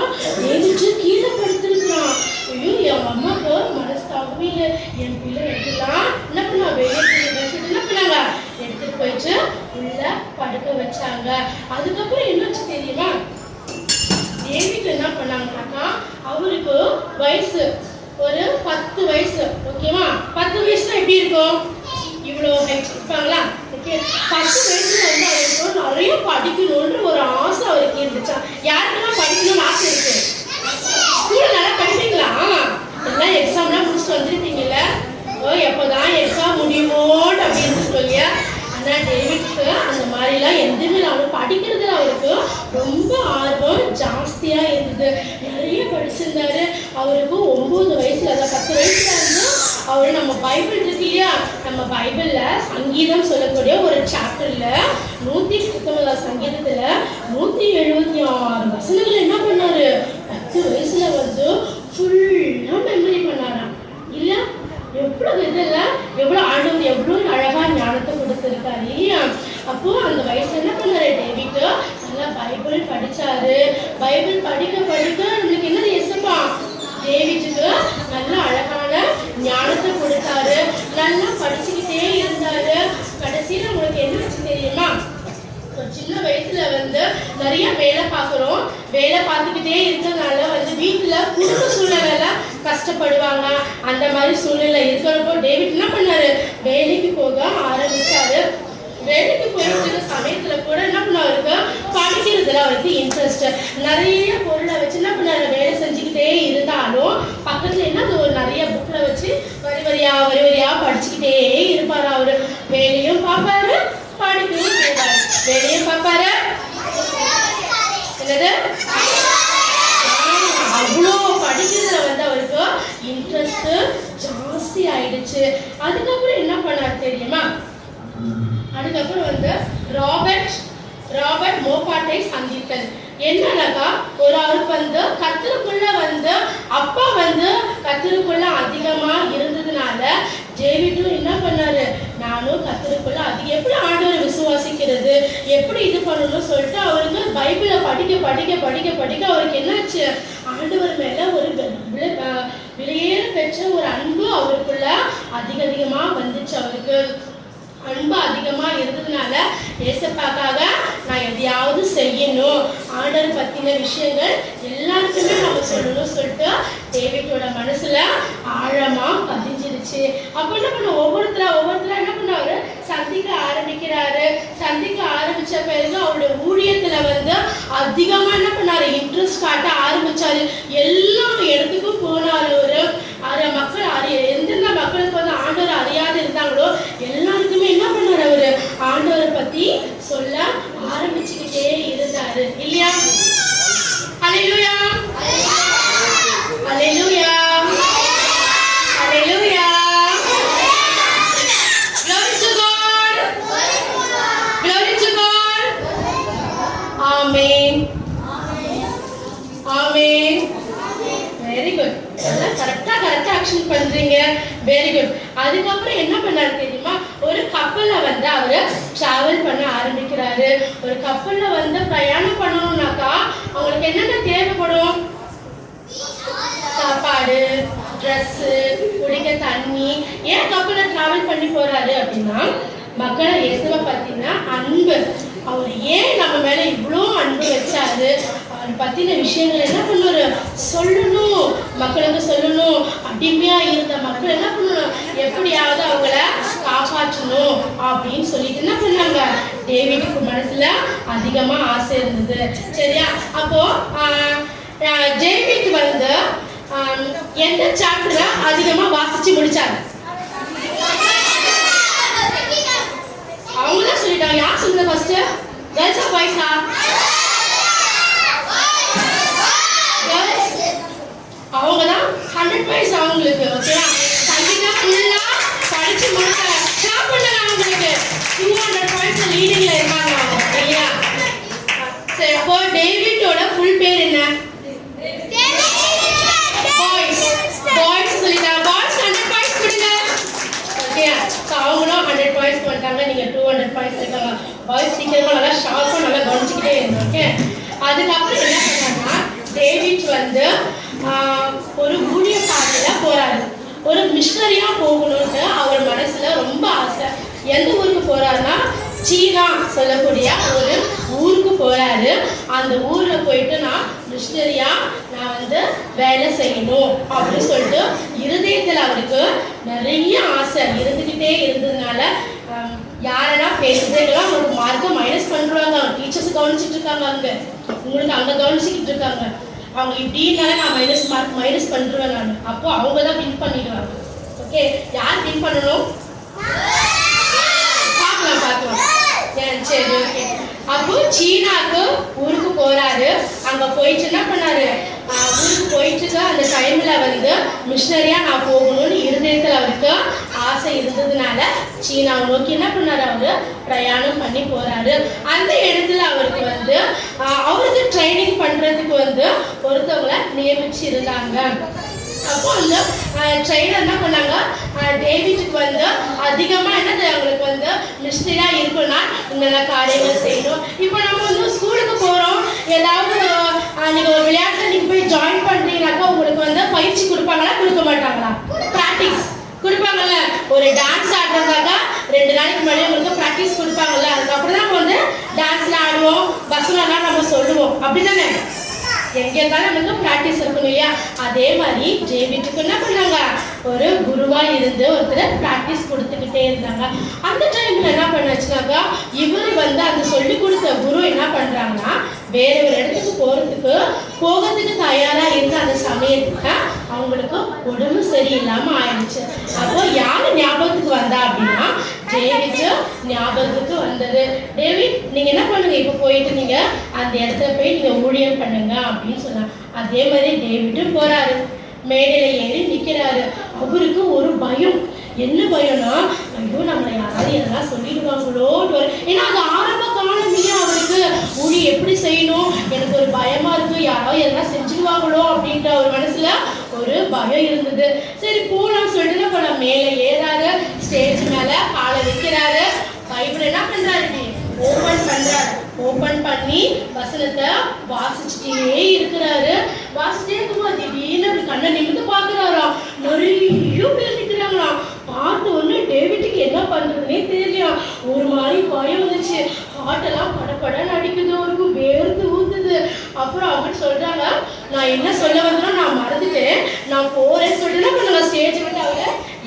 எழுந்து கீழே படுத்துருக்குறான். ஐயோ, என் அம்மாவுக்கு மனசு தாங்கவே இல்லை. என் பிள்ளை எடுத்துலாம் என்ன பண்ணா, என்ன பண்ணாங்க, எடுத்துட்டு போயிட்டு உள்ள படுக்க வச்சாங்க. அதுக்கப்புறம் என்னாச்சு தெரியுமா, டேவிட் என்ன பண்ணாங்கன்னாக்கா, அவருக்கு வயசு ஒரு 10 வயசு. ஓகேவா? 10 வயசுல எப்படி இருக்கும், இவ்வளோ ஹைட் இருப்பாங்களா? ஓகே, 10 வயசுல வந்து அவருக்கு நிறைய படிக்கணும்ன்ற ஒரு ஆசை அவருக்கு இருந்துச்சா? யாருக்கெல்லாம் படிக்கணும்னு ஆசை இருக்கு? ஸ்கூல்ல நல்லா படிப்பீங்களா? எல்லாம் எக்ஸாம்லாம் முடிச்சுட்டு வந்துருப்பீங்கல்ல. எப்போதான் எக்ஸாம் முடியுமோன்னு அப்படின்னு சொல்லி. ஆனால் டேவிட்க்கு அந்த மாதிரிலாம் எதுவுமே அவரு படிக்கிறதுல அவருக்கு ரொம்ப ஆர்வம் ஜாஸ்தியாக இருந்தது. நிறைய படிச்சிருந்தாரு. அவருக்கு 9 வயசுல, அதான் 10 வயசுல வந்து அவர் நம்ம பைபிள் இருக்கு இல்லையா, நம்ம பைபிளில் சங்கீதம் சொல்லக்கூடிய ஒரு சாப்டர்ல 119 சங்கீதத்தில் 176 வசனங்கள் என்ன பண்ணாரு, 10 வயசுல வந்து ஃபுல்லாக மெமரி பண்ணாராம். இல்லை எவ்வளவு இதெல்லாம், எவ்வளோ ஆண்டவர் எவ்வளோ அழகா ஞானத்தை கொடுத்துருக்காரு இல்லையா? அப்போ அந்த வயசுல என்ன பண்ணாரு டேவிட், நல்லா பைபிள் படிச்சாரு. பைபிள் படிக்க படிக்க நம்மளுக்கு என்ன எசப்பா, டேவிட்டுக்கு நல்ல அழகான ஞானத்தை கொடுத்தாரு. நல்லா படிச்சுக்கிட்டே இருந்தாரு. கடைசியில உங்களுக்கு என்ன ஆச்சு தெரியுமா, ஒரு சின்ன வயசுல வந்து நிறைய வேலை பார்க்குறோம். வேலை பார்த்துக்கிட்டே இருக்கிறதுனால வந்து வீட்டுல குடும்ப சூழ்நிலை கஷ்டப்படுவாங்க. அந்த மாதிரி சூழ்நிலை இருக்கிறப்போ டேவிட் என்ன பண்ணாரு, வேலைக்கு போக ஆரம்பிச்சாரு. வேலைக்கு போயிட்டு சமயத்துல கூட என்ன பண்ணாருக்கு, படிக்கிறதுல அவருக்கு இன்ட்ரெஸ்ட். நிறைய பொருளை வச்சு என்ன பண்ணாரு, வேலை செஞ்சுக்கிட்டே இருந்தாலும் பக்கத்துல என்ன ஒரு நிறைய புக்ல வச்சு வரி வரியா படிச்சுக்கிட்டே இருப்பாரு. அவரு வேலையும் பார்ப்பாரு, படிக்கவும் செய்வாரு. வேலையும் பார்ப்பாரு, என்னது அவ்வளோ படிக்கிறதுல வந்து அவருக்கு இன்ட்ரெஸ்ட் ஜாஸ்தி ஆயிடுச்சு. அதுக்கப்புறம் என்ன பண்ணாரு தெரியுமா, அதுக்கப்புறம் வந்து ராபர்ட் மோபாட்டை சந்தித்தல். என்னன்னாக்கா, ஒரு அவருக்கு வந்து கத்தருக்குள்ள வந்து அப்பா வந்து கத்தருக்குள்ள அதிகமா இருந்ததுனால டேவிட்டும் என்ன பண்ணாரு, நானும் கத்தருக்குள்ள எப்படி ஆண்டவரை விசுவாசிக்கிறது, எப்படி இது பண்ணணும்னு சொல்லிட்டு அவருக்கு பைபிளை படிக்க அவருக்கு என்னாச்சு, ஆண்டவர் மேல ஒரு விலையேற பெற்ற ஒரு அன்பு அவருக்குள்ள அதிகமா வந்துச்சு. அவருக்கு அன்பு அதிகமா இருந்ததுனால ஏசப்பாக்காக நான் எதையாவது செய்யணும், ஆண்டவர் பத்தின விஷயங்கள் எல்லாருக்குமே நம்ம சொல்லணும்னு சொல்லிட்டு டேவிட்டோட மனசுல ஆழமா பதிஞ்சிருச்சு. அப்ப என்ன பண்ண, ஒவ்வொருத்தரா என்ன பண்ணாரு, சந்திக்க ஆரம்பிக்கிறாரு. சந்திக்க ஆரம்பிச்ச பிறகு அவருடைய ஊழியத்துல வந்து அதிகமா என்ன பண்ணாரு, இன்ட்ரெஸ்ட் காட்ட ஆரம்பிச்சாரு. எல்லா இடத்துக்கும் போனாரு. ஒரு மக்கள் எந்தெந்த மக்களுக்கு வந்து ஆண்டவர் அறியாது இருந்தாங்களோ எல்லாருக்குமே என்ன பண்ணாரு, அவரு ஆண்டவரை பத்தி சொல்ல ஆரம்பிச்சுக்கிட்டே இருந்தாரு இல்லையா? ஹல்லேலூயா, ஹல்லேலூயா, ஹல்லேலூயா. Glory to God. Glory to God. Amen. Amen. Very good. கரெக்டா ஆக்ஷன் பண்றீங்க. Very good. அதுக்கப்புறம் என்ன பண்ணாரு தெரியுமா, ஒரு கப்பல்ல வந்து அவரு டிராவல் பண்ண ஆரம்பிக்கிறாரு. ஒரு கப்பல்ல வந்து பிரயாணம் பண்ணணும்னாக்கா அவங்களுக்கு என்னென்ன தேவைப்படும், சாப்பாடு, ட்ரெஸ், குடிக்க தண்ணி. ஏன் கப்பல்ல டிராவல் பண்ணி போறாரு அப்படின்னா, மக்களை இயேசுவை பத்தின அன்பு. அவர் ஏன் நம்ம மேல இவ்வளோ அன்பு வச்சாரு, அவர் பத்தின விஷயங்கள் என்ன பண்ணுவாரு, சொல்லணும், மக்களுக்கு சொல்லணும். அடிமையா இருந்த மக்கள் என்ன பண்ணணும், எப்படியாவது அவங்கள காப்பாற்றணும் அப்படின்னு சொல்லிட்டு என்ன பண்ணாங்க, டேவிடுக்கு மனசுல அதிகமா ஆசை இருந்தது. சரியா? அப்போ டேவிட் வந்து எந்த சாப்டரை அதிகமாக வாசிச்சு முடிச்சாங்க? அவங்க தான் சொல்லிட்டாங்க. யார் சொல்லுங்க ஃபர்ஸ்ட்? கேர்ள்ஸா பாய்ஸா? அவங்க தான் 100 பாயிண்ட்ஸ் அவங்களுக்கு. ஓகேவா? சங்கீதா ஃபுல்லா படிச்சு முடிச்ச ஸ்டாப் பண்ணல. அவங்களுக்கு 200 பாயிண்ட்ஸ் லீடிங்ல இருக்காங்க அவங்க. சரியா? சரி, அப்போ டேவிட்டோட ஃபுல் பேர் என்ன? பாய்ஸ் சொல்லிட்டாங்க. பாய்ஸ் 100 பாயிண்ட்ஸ் கொடுங்க. ஓகே, ஸோ அவங்களும் 100 பாயிண்ட்ஸ் பண்ணிட்டாங்க. நீங்கள் 200 பாயிண்ட்ஸ் இருக்காங்க. பாய்ஸ் சீக்கிரமாக நல்லா ஷார்ப்பாக நல்லா கவனிச்சுக்கிட்டே இருந்தோம். ஓகே, அதுக்கப்புறம் என்ன பண்ணாங்கன்னா டேவிட் வந்து ஒரு ஊழிய பாதையில் போகிறாரு. ஒரு மிஷனரியாக போகணும்னு அவர் மனசில் ரொம்ப ஆசை. எந்த ஊருக்கு போகிறாருன்னா சீனா சொல்லக்கூடிய ஒரு ஊருக்கு போகிறாரு. அந்த ஊரில் போயிட்டு நான் மிஷனரியாக நான் வந்து வேலை செய்யணும் அப்படின்னு சொல்லிட்டு இருதயத்தில் அவருக்கு நிறைய ஆசை இருந்துக்கிட்டே இருந்ததுனால யாரெல்லாம் பேசுறதுக்கெல்லாம் அவங்களுக்கு மார்க்கை மைனஸ் பண்ணுறாங்க. அவங்க டீச்சர்ஸ் கவனிச்சிட்டு இருக்காங்க. அங்கே உங்களுக்கு அங்கே கவனிச்சுக்கிட்டு இருக்காங்க. அவங்க இப்படின்னால நான் மைனஸ் பண்ணுறேன் நான். அப்போ அவங்க தான் வின் பண்ணிடுவாங்க. ஓகே, யார் வின் பண்ணணும் பார்க்கலாம். சரி, ஓகே. அப்போ சீனாக்கு ஊருக்கு போறாரு. அங்க போயிட்டு என்ன பண்ணாரு? ஊருக்கு போயிட்டு அந்த டைம்ல வந்து மிஷனரியா நான் போகணும்னு இருதயத்தில் அவருக்கு ஆசை இருந்ததுனால சீனாவை நோக்கி என்ன பண்ணாரு? அவரு பிரயாணம் பண்ணி போறாரு. அந்த இடத்துல அவருக்கு வந்து அவருக்கு ட்ரைனிங் பண்றதுக்கு வந்து ஒருத்தவங்களை நியமிச்சு இருந்தாங்க. அப்போ அந்த ட்ரெயினர் என்ன பண்ணாங்க? டேவிட்டுக்கு வந்து அதிகமாக என்னது அவங்களுக்கு வந்து மிஸ்டரியாக இருக்குன்னா இந்த காரியங்கள் செய்யணும். இப்போ நம்ம வந்து ஸ்கூலுக்கு போகிறோம். ஏதாவது நீங்கள் ஒரு விளையாட்டில் நீங்கள் போய் ஜாயின் பண்ணுறீங்கனாக்கா உங்களுக்கு வந்து பயிற்சி கொடுப்பாங்களா கொடுக்க மாட்டாங்களா? ப்ராக்டிஸ் கொடுப்பாங்கல்ல. ஒரு டான்ஸ் ஆடுறதாக்கா 2 நாளைக்கு முன்னாடி உங்களுக்கு ப்ராக்டிஸ் கொடுப்பாங்கல்ல. அதுக்கப்புறம் தான் வந்து டான்ஸில் ஆடுவோம், வசனம்லாம் நம்ம சொல்லுவோம். அப்படி தானே? எங்கே இருந்தாலும் நமக்கு ப்ராக்டிஸ் இருக்கணும் இல்லையா? அதே மாதிரி டேவிட்டுக்கு என்ன பண்ணாங்க? ஒரு குருவாக இருந்து ஒருத்தர் ப்ராக்டிஸ் கொடுத்துக்கிட்டே இருந்தாங்க. அந்த டைமில் என்ன பண்ணாச்சுனாக்கா இவர் வந்து அந்த சொல்லி கொடுத்த குரு என்ன பண்ணுறாங்கன்னா வேற ஒரு இடத்துக்கு போகிறதுக்கு தயாராக இருந்த அந்த சமயத்துக்கு அவங்களுக்கு உடம்பு சரியில்லாமல் ஆயிடுச்சு. அப்போ யார் ஞாபகத்துக்கு வந்தா அப்படின்னா டேவிட் ஞாபகத்துக்கு வந்தது. டேவிட் நீங்கள் என்ன பண்ணுங்க? இப்போ போயிட்டு நீங்கள் அந்த இடத்துல போய் நீங்கள் ஊழியம் பண்ணுங்க அப்படின்னு சொன்னாங்க. அதே மாதிரி டேவிட்டும் போறாரு. மேடையில் ஏறி நிற்கிறாரு. அவருக்கு ஒரு பயம். என்ன பயம்னா ஐயோ நம்மளை யாராவது எதெல்லாம் சொல்லிடுவாங்களோ. ஏன்னா அது ஆரம்ப காலம் இல்லையா? அவருக்கு ஊழி எப்படி செய்யணும் எனக்கு ஒரு பயமா இருக்கு. யாராவது எதெல்லாம் செஞ்சிடுவாங்களோ அப்படின்ற ஒரு மனசுல ஒரு பயம் இருந்தது. சரி போலாம் சொல்லிட்டு என்ன பண்ண மேலே ஏறாரு. ஸ்டேஜ் மேல காலை வைக்கிறாரு. பைபிள் என்ன பண்றாரு? ஓபன் பண்ணி வசனத்தை வாசிச்சுட்டே இருக்கிறாரு. வாசிச்சுட்டே இருக்கும்போது திடீர்னு அப்படி கண்ணை நிமிந்து பார்க்குறாராம். நிறைய பேர் நிற்கிறாங்களாம். பார்த்த உடனே டேவிட்டுக்கு என்ன பண்றதுன்னே தெரியலையா. ஒரு மாதிரி பயம் வந்துச்சு. ஹார்ட்டெல்லாம் படப்படன்னு அடிக்குது. அவருக்கு வேர்த்து ஊத்துது. அப்புறம் அவங்க சொல்றாங்க நான் என்ன சொல்ல வந்தோம் நான் மறந்துட்டேன், நான் போறேன்னு சொல்லிட்டு என்ன பண்ணுங்க ஸ்டேஜ் விட்டு அவங்க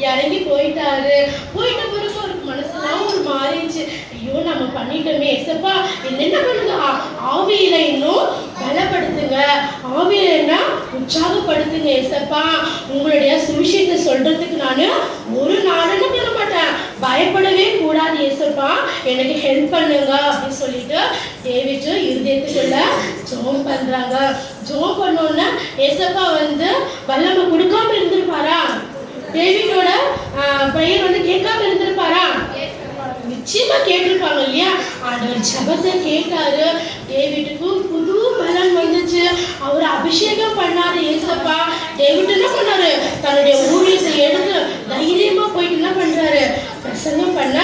இறங்கி போயிட்டாரு. போயிட்ட பிறகு அவருக்கு மனசுலாம் ஒரு மாறிடுச்சு. ஐயோ நம்ம பண்ணிட்டோமே எசப்பா என்ன பண்ணுங்க? ஆவியில இன்னும் பலப்படுத்துங்க, ஆவியில என்ன உற்சாகப்படுத்துங்க எசப்பா. உங்களுடைய சுவிசேஷத்தை சொல்றதுக்கு நான் ஒரு நாள் என்ன பண்ண மாட்டேன், பயப்படவே கூடாது ஏசப்பா, எனக்கு ஹெல்ப் பண்ணுங்க அப்படின்னு சொல்லிட்டு டேவிட் இருதயத்துக்குள்ள ஜெபம் பண்றாங்க. ஜெபம் பண்ணோன்னா ஏசப்பா வந்து வல்லமை கொடுக்காம இருந்திருப்பாரா? டேவிட்டோட பிரேயர் வந்து கேட்காம இருந்திருப்பாரா? நிச்சயமா கேட்டிருப்பாங்க இல்லையா? ஆண்டவர் ஜெபத்தை கேட்டாரு. டேவிட்டுக்கு புது பலன் வந்துச்சு. அவர் அபிஷேகம் பண்ணாரு ஏசப்பா. டேவிட் என்ன பண்ணாரு? தன்னுடைய ஊழியத்தை எடுத்து தைரியமா போயிட்டு என்ன பண்றாரு? பிரசங்கம் பண்ண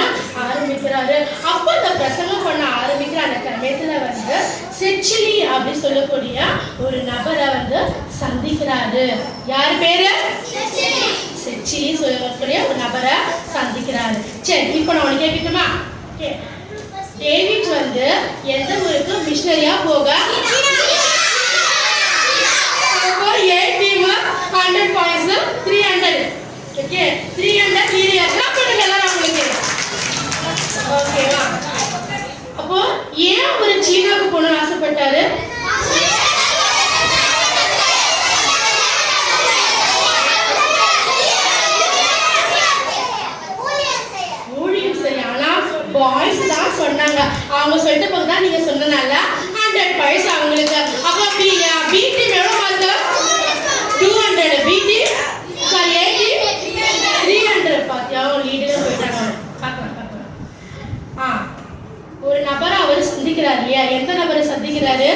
ஆரம்பிக்கிறாரு. அப்ப அந்த பிரசங்கம் பண்ண ஆரம்பிக்கிற அந்த சமயத்துல வந்து செச்சிலி அப்படின்னு சொல்லக்கூடிய ஒரு நபரை வந்து சந்திக்கிறாரு. யார் பேரு? செச்சிலி சொல்லக்கூடிய ஒரு நபரை சந்திக்கிறாரு. சரி, இப்போ நான் உனக்கு கேட்கட்டுமா? டேவிட் வந்து எந்த ஊருக்கு மிஷனரியா போக A team 100 points 300. ஓகே 300 மீடியா கிளாப் பண்ணுங்க எல்லாரும் உங்களுக்கு. ஓகேவா? அப்போ ஏன் ஒரு சீனாக்கு போகணும்னு ஆசைப்பட்டாரு? அவங்க சொல்லிட்டு போது தான் நீங்க சொன்னனால 100 பாயிண்ட்ஸ் அவங்களுக்கு. அப்போ பி டீம் எவ்வளவு mark? 200. B team sorry A team 300. பாத்தியா லீடர் போயிட்டாங்க. பார்க்கலாம். ஒரு நபரை அவர் சந்திக்கிறார் இல்லையா? எந்த நபரை சந்திக்கிறாரு?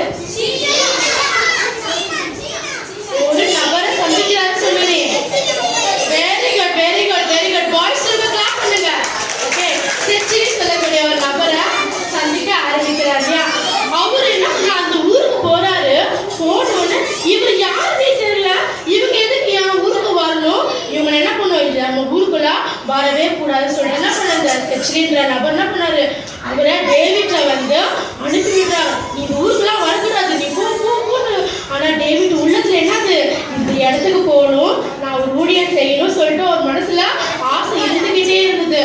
ஒரு நபரை சந்திக்கிறாரு சொன்னீங்க. Very good very good very good. Boys clap பண்ணுங்க. ஓகே, செச்சி சொல்லக்கூடிய ஒரு நபரை சந்திக்க ஆரம்பிக்கிறார் இல்லையா? அவரு என்ன பண்ண அந்த ஊருக்கு போறாரு. போனோன்னு இவர் யாருன்னே தெரியல. இவங்க எதுக்கு என் ஊருக்கு வரணும்? இவங்க என்ன பண்ணுவோம், நம்ம ஊருக்குள்ள வரவே கூடாதுன்னு சொல்லிட்டு என்ன பண்ணாங்க, செச்சின்ற நபர் என்ன பண்ணாரு, அவரை டேவிட்டை வந்து அனுப்பி விடுறாரு. நீ ஊருக்குலாம் வரக்கூடாது, நீ போன்னு. ஆனா டேவிட் உள்ளத்துல என்னது, இந்த இடத்துக்கு போகணும், நான் ஒரு ஊழியம் செய்யணும் சொல்லிட்டு ஒரு மனசுல ஆசை இருந்துகிட்டே இருந்தது.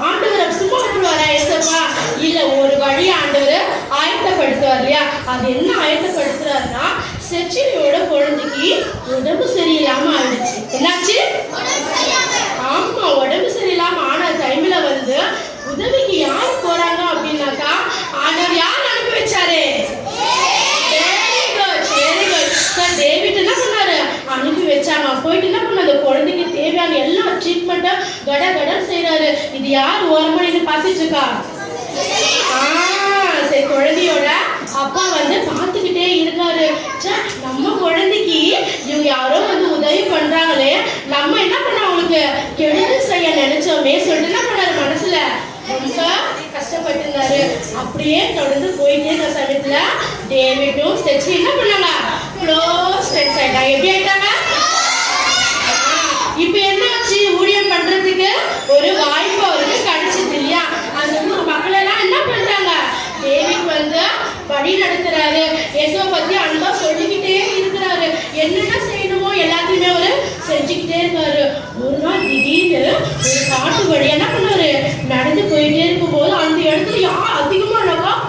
ஆண்டவரை சும்மா விட்டுருவாரா ஏசப்பா? இல்ல, ஒரு வழி ஆண்டவர் ஆயத்தப்படுத்துவார் இல்லையா? அது என்ன ஆயத்தப்படுத்துறாருன்னா, செச்சிலியோட குழந்தைக்கு உடம்பு சரியில்லாம ஆயிடுச்சு. என்னாச்சு? ஆமா, உடம்பு சரியில்லாம ஆன டைம்ல வந்து உதவிக்கு யார் போறாங்க அப்படின்னாக்கா, ஆண்டவர் யார் அனுப்பி வச்சாரு? டேவிட் என்ன பண்ணாரு, அனுப்பி வச்சாங்க. போயிட்டு என்ன பண்ணாரு, குழந்தைக்கு தேவையான எல்லா ட்ரீட்மெண்ட்டை கடன் செய்யறாரு. இது யார் ஓரமணின்னு பார்த்துட்டு இருக்கா? சரி, குழந்தையோட அப்பா வந்து பார்த்துக்கிட்டே இருக்காரு. நம்ம குழந்தைக்கு இவங்க யாரோ வந்து உதவி பண்றாங்களே, நம்ம என்ன பண்ண அவங்களுக்கு கெடுதல் செய்ய நினைச்சோமே சொல்லிட்டு என்ன பண்ணாரு, மனசுல ரொம்ப கஷ்டப்பட்டு இருந்தாரு. அப்படியே தொடர்ந்து போயிட்டே இருக்க சமயத்துல டேவிட்டும் செச்சி என்ன பண்ணாங்க, க்ளோஸ் ஃப்ரெண்ட்ஸ் ஆயிட்டாங்க. எப்படி ஆயிட்டாங்க? இப்ப என்ன ஆச்சு, ஊழியம் பண்றதுக்கு ஒரு வாய்ப்பு அவருக்கு கிடைச்சது இல்லையா? அந்த ஊர் மக்கள் எல்லாம் என்ன பண்றாங்க, டேவிட் வந்து வழி நடத்துறாரு, இயேசுவை பத்தி அன்பா சொல்லிக்கிட்டே இருக்கிறாரு. என்னென்ன செய்யணுமோ எல்லாத்தையுமே அவரு செஞ்சுக்கிட்டே இருக்காரு. ஒரு நாள் திடீர்னு ஒரு காட்டு வழி என்ன பண்ணாரு, நடந்து போயிட்டே இருக்கும் போது அந்த இடத்துல யார் அதிகமா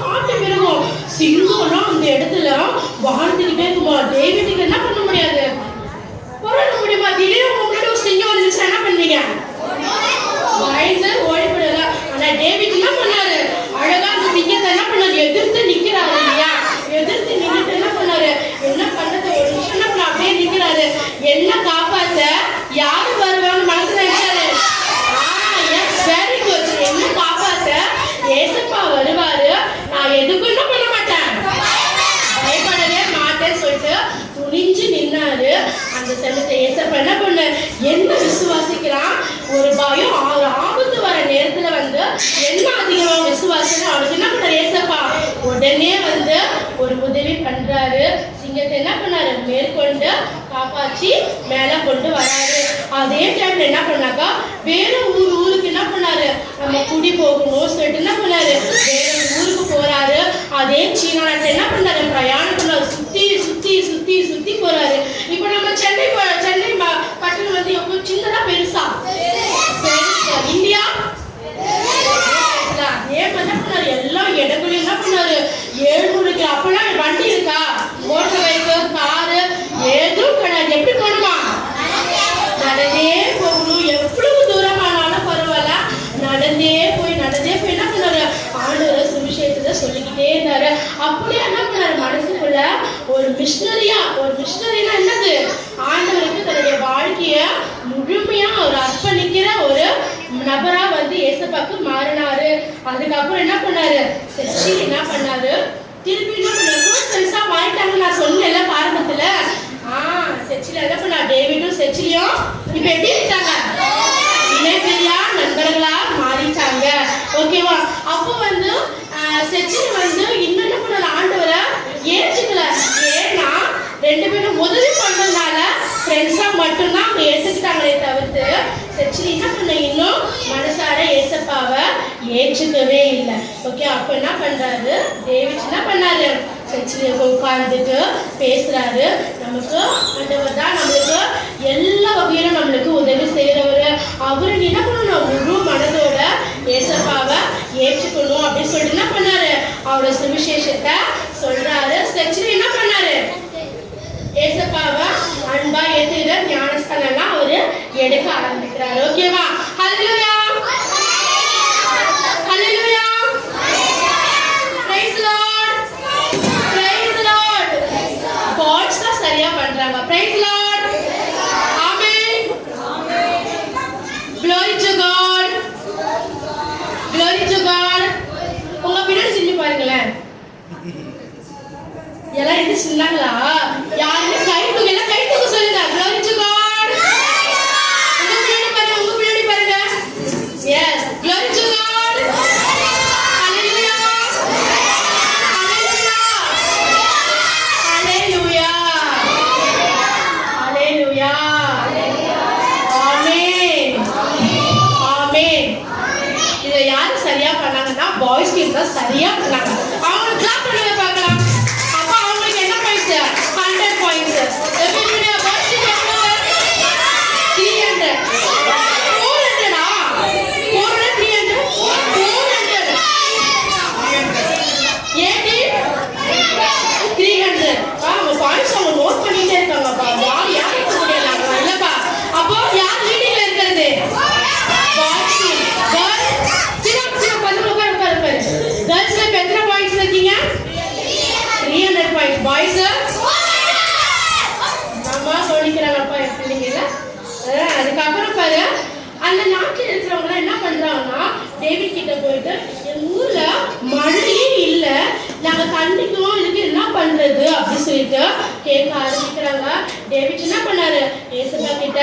காட்டு மிருகம் சிங்கம்லாம் அந்த இடத்துல வாழ்ந்துகிட்டே இருக்குமா. டேவிட்டுக்கு என்ன பண்ண முடியாது, போராட முடியுமா? திடீர்னு உங்களோட ஒரு சிங்கம் வந்துச்சுன்னா என்ன பண்ணுவீங்க? பயந்து ஓடி போயிடலாம். ஆனா டேவிட் என்ன பண்ணாரு, அழகா அந்த சிங்கத்தை என்ன பண்ணாரு, எதிர்த்து நிக்கிறாரு இல்லையா? எதிர்த்து நின்றுட்டு என்ன பண்ணாரு, என்ன பண்ணது ஒரு நிமிஷம் என்ன பண்ண அப்படியே நிக்கிறாரு. என்ன காப்பாத்த யாரு வருவாங்க மனசுல நினைச்சாரு. Very good. என்ன காப்பாத்த ஏசப்பா வருவாரு, நான் எதுக்கும் என்ன பண்ண மாட்டேன், பயப்படவே மாட்டேன்னு சொல்லிட்டு துணிஞ்சு நின்னாரு. அந்த சமயத்தை ஏசப்பா என்ன பண்ண, என்ன விசுவாசிக்கிறான், ஒரு பயம் ஒரு ஆபத்து வர நேரத்துல வந்து என்ன அதிகமா விசுவாசம் அவனுக்கு என்ன பண்ண ஏசப்பா உடனே வந்து ஒரு உதவி பண்றாரு. சிங்கத்தை என்ன பண்ணாரு, மேற்கொண்டு காப்பாற்றி மேல கொண்டு வராரு. அதே டைம்ல என்ன பண்ணாக்கா, வேற ஊருக்கு என்ன பண்ணாரு, நம்ம குடி போகணும் சொல்லிட்டு என்ன பண்ணாரு, வேற ஊருக்கு போறாரு. அதே சீனா நாட்டை என்ன பண்ணாரு, பிரயாணம் பண்ணாரு. சுத்தி சுத்தி சுத்தி சுத்தி போறாரு. இப்ப நம்ம சென்னை பட்டணம் வந்து எவ்வளவு சின்னதா பெருசா இந்தியா என்ன பண்ணாரு, எல்லா இடங்களையும் என்ன பண்ணாரு 700 அப்பெல்லாம் வண்டி இருக்கா, மோட்டர் பைக்கு காரு எதுவும் கிடையாது. எப்படி போகணுமா, நடந்தே போகணும். எவ்வளவு தூரமானாலும் பரவாயில்ல, நடந்தே போய் என்ன பண்ணாரு, ஆண்டவர் சுவிசேஷத்தை சொல்லிக்கிட்டே இருந்தாரு. அப்படியே என்ன பண்ணாரு, மனசுக்குள்ள ஒரு மிஷனரினா என்னது, ஆண்டவருக்கு தன்னுடைய வாழ்க்கைய முழுமையா ஒரு அர்ப்பணிக்கிற ஒரு நபரா வந்து ஏசப்பாக்கு மாறினாரு. அதுக்கப்புறம் என்ன பண்ணாரு, செச்சி என்ன பண்ணாரு, திருப்பி என்ன பண்ணாரு, பெருசா வாங்கிட்டாங்க. நான் சொன்னேன்ல ஆரம்பத்துல, செச்சில என்ன பண்ணா, டேவிடும் செச்சிலியும் இப்ப எப்படி இருக்காங்க, இணைப்பிரியா நண்பர்களா மாறிட்டாங்க. ஓகேவா? அப்போ வந்து செச்சில வந்து இன்னும் என்ன பண்ணாரு, ஆண்டவரை ஏற்றுக்கல. ஏன்னா 2 பேரும் உதவி பண்ணதுனால ஃப்ரெண்ட்ஸா மட்டும்தான் அவங்க ஏற்றுக்கிட்டாங்களே தவிர்த்து செச்சிலி என்ன பண்ண இன்னும் மனசார ஏசப்பாவை ஏற்றுக்கவே இல்லை. ஓகே, அப்ப என்ன பண்றாரு, டேவிட் என்ன பண்ணாரு, செச்சிலியை உட்கார்ந்துட்டு பேசுறாரு. நமக்கு ஆண்டவர் தான் நம்மளுக்கு எல்லா வகையிலும் நம்மளுக்கு உதவி செய்யறவரு. அவரு என்ன பண்ணணும், முழு மனதோட ஏசப்பாவை ஏற்றுக்கணும் அப்படின்னு சொல்லிட்டு என்ன பண்ணாரு, அவரோட சுவிசேஷத்தை சொல்றாரு. செச்சிலி என்ன பண்ணாரு, ஏசப்பாவை அன்பா ஏத்துக்கிற ஞானஸ்தானம் அவரு எடுக்க ஆரம்பிக்கிறாரு. ஓகேவா? ஹல்லேலூயா ஹல்லேலூயா. சொன்னாங்களா? யாருமே கை தூக்கு, எல்லாம் கை தூக்க சொல்லுங்க. Glory to God. உங்க பின்னாடி பாருங்க. Yes, glory to God. Hallelujah. Hallelujah. Hallelujah. Hallelujah. Amen. Amen. இதை யாரு சரியா பண்ணாங்கன்னா பாய்ஸ் டீம் தான் சரியா பண்ணாங்க. அவங்க கிளாப் பண்ணுங்க பார்க்கலாம். அப்ப அவங்களுக்கு என்ன பாயிண்ட்ஸ்? 100 பாயிண்ட்ஸ். எப்படிங்க பாய்ஸ் டீம் எவ்வளவு? 300. 400 400 300 400. ஏடி 300. அவங்க பாயிண்ட்ஸ் அவங்க நோட் பண்ணிட்டே இருக்காங்கப்பா. யார் முடியல இல்லப்பா. அப்போ யார் லீடிங்ல இருக்கிறது? Boys team. गर्ल्स में कितना पॉइंट्स रखीங்க? 300 पॉइंट्स. बॉयज மாமா சொல்லிக்கறாங்கப்பா எப்படிங்கல. அதுக்கு அப்புறம் பாரு அந்த நாட்டில் இருக்கிறவங்க என்ன பண்றாங்கன்னா டேவிட் கிட்ட போயிட்டு எங்க ஊர்ல மழையே இல்ல, நாங்க தண்ணிக்கும் இதுக்கு என்ன பண்றது அப்படி சொல்லிட்டு கேட்க ஆரம்பிக்கிறாங்க. டேவிட் என்ன பண்ணாரு? ஏசப்பா கிட்ட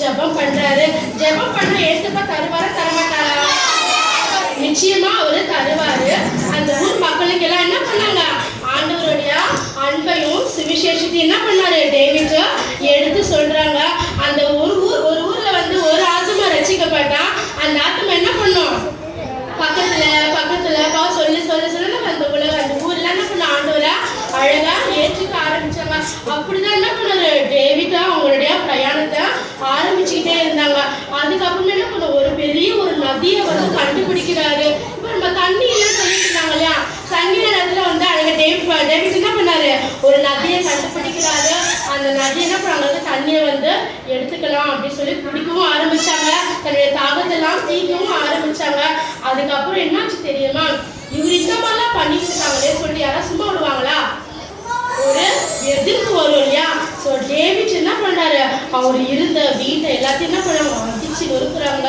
ஜெபம் பண்றாரு. ஜெபம் பண்ண ஏசப்பா தருவாரா தரமாட்டாரா? நிச்சயமா அவரு தருவாரு. அந்த ஊர் மக்களுக்கு எல்லாம் என்ன பண்ணாங்க? ஆண்டவருடைய அன்பையும் சுவிசேஷத்தையும் என்ன பண்ணாரு? டேவிட் எடுத்து சொல்றாங்க. அந்த ஒரு ஊர்ல வந்து ஒரு ஆத்மா ரட்சிக்கப்பட்டா அந்த ஆத்மா என்ன பண்ணும்? பக்கத்துல சொல்ல அந்த உலகம் அந்த ஊர்ல என்ன பண்ண ஆண்டவரை அழகா ஏற்றுக்க ஆரம்பிச்சாங்க. அப்படிதான் என்ன பண்ணாரு? டேவிட் அவங்களுடைய பிரயாணத்தை ஆரம்பிச்சுக்கிட்டே இருந்தாங்க. அதுக்கப்புறம் என்ன பண்ண ஒரு பெரிய ஒரு நதியை வந்து கண்டுபிடிக்கிறாரு. இப்ப நம்ம தண்ணி இல்லைன்னு சொல்லிட்டு இருந்தாங்க இல்லையா? தண்ணி இடத்துல வந்து அழகா டேவிட் என்ன பண்ணாரு? ஒரு நதியை கண்டுபிடிக்கிறாரு. அந்த நதி என்ன பண்ணாங்க? தண்ணியை வந்து எடுத்துக்கலாம் அப்படின்னு சொல்லி குடிக்கவும் ஆரம்பிச்சாங்க. தன்னுடைய தாகத்தெல்லாம் தீக்கவும் ஆரம்பிச்சாங்க. அதுக்கப்புறம் என்னாச்சு தெரியுமா? இவர் இந்த மாதிரிலாம் பண்ணிட்டு இருக்காங்களே சொல்லிட்டு யாராவது சும்மா விடுவாங்களா? ஒரு எதிர்ப்பு வரும் இல்லையா? ஸோ டேவிட் என்ன பண்றாரு? அவர் இருந்த வீட்டை எல்லாத்தையும் என்ன பண்ணாங்க? அடிச்சு நொறுக்குறாங்க.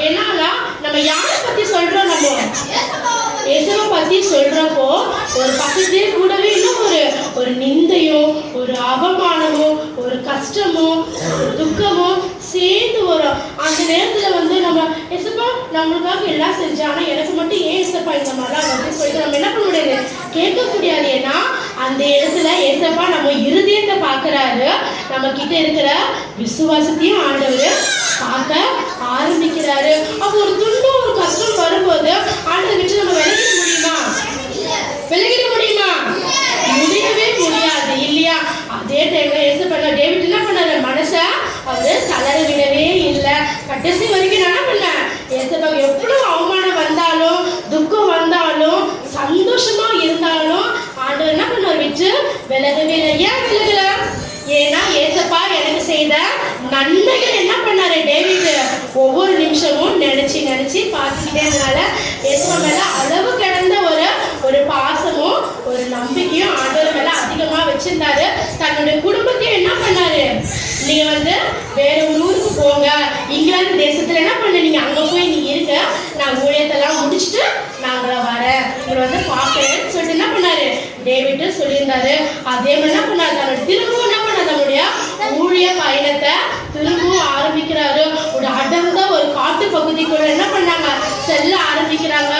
ஏன்னா நம்ம யாரை பத்தி சொல்றோம்? நம்ம இயேசுவை பத்தி சொல்றப்போ ஒரு பக்கத்தே கூடவே இன்னும் ஒரு நிந்தையோ ஒரு அவமானமோ ஒரு கஷ்டமோ ஒரு துக்கமோ சேர்ந்து வரும். அந்த நேரத்துல வந்து நம்ம ஏசப்பா நம்மளுக்காக எல்லாம் செஞ்சாங்க, எனக்கு மட்டும் ஏன் ஏசப்பா இந்த மாதிரிலாம் அப்படின்னு சொல்லிட்டு நம்ம என்ன பண்ண முடியாது? கேட்க முடியாது. ஏன்னா அந்த இடத்துல ஏசப்பா நம்ம இருதயத்தை பார்க்கறாரு. நம்ம கிட்ட இருக்கிற விசுவாசத்தையும் ஆண்டவர் பார்க்க ஆரம்பிக்கிறாரு. அப்போ ஒரு துன்பம் ஒரு கஷ்டம் வரும்போது ஆண்டவர் வச்சு நம்ம விலகிட முடியுமா? முடியவே முடியாது இல்லையா? அதே டைம்ல ஏசப்பா டேவிட் என்ன பண்ணாரு? மனசை அவரு தளர விடவே இல்லை. கடைசி வரைக்கும் என்ன பண்ண? ஏசப்பா எவ்வளவு அவமானம் வந்தாலும் துக்கம் வந்தாலும் சந்தோஷமா இருந்தாலும் ஆண்டவர் என்ன பண்ணார்? வச்சு விலகவே இல்லை. ஏன் விலகல? ஏன்னா ஏசப்பா எனக்கு செய்த நன்மைகள் என்ன பண்ணாரு? டேவிட் ஒவ்வொரு நிமிஷமும் நினைச்சு பார்த்துக்கிட்டே இருந்தால ஏசப்பா மேல அளவு கடந்த ஒரு பாசமும் ஒரு நம்பிக்கையும் ஆண்டவர் மேல அதிகமா வச்சிருந்தாரு. தன்னுடைய குடும்பத்தையும் என்ன பண்ணாரு? நீங்க வந்து வேற ஒரு ஊருக்கு போங்க, இங்கிலாந்து தேசத்துல என்ன பண்ண, நீங்க அங்க போய் நீங்க இருக்க, நான் ஊழியத்தெல்லாம் முடிச்சுட்டு நாங்கள வரேன், இவர் வந்து பாக்குறேன்னு சொல்லிட்டு என்ன பண்ணாரு? டேவிட் சொல்லியிருந்தாரு. அதே மாதிரி என்ன பண்ணாரு? தன்னுடைய திரும்பவும் என்ன பண்ணாரு? நம்முடைய ஊழிய பயணத்தை திரும்பவும் ஆரம்பிக்கிறாரு. ஒரு அடர்ந்த ஒரு காட்டு பகுதிக்குள்ள என்ன பண்ணாங்க? செல்ல ஆரம்பிக்கிறாங்க.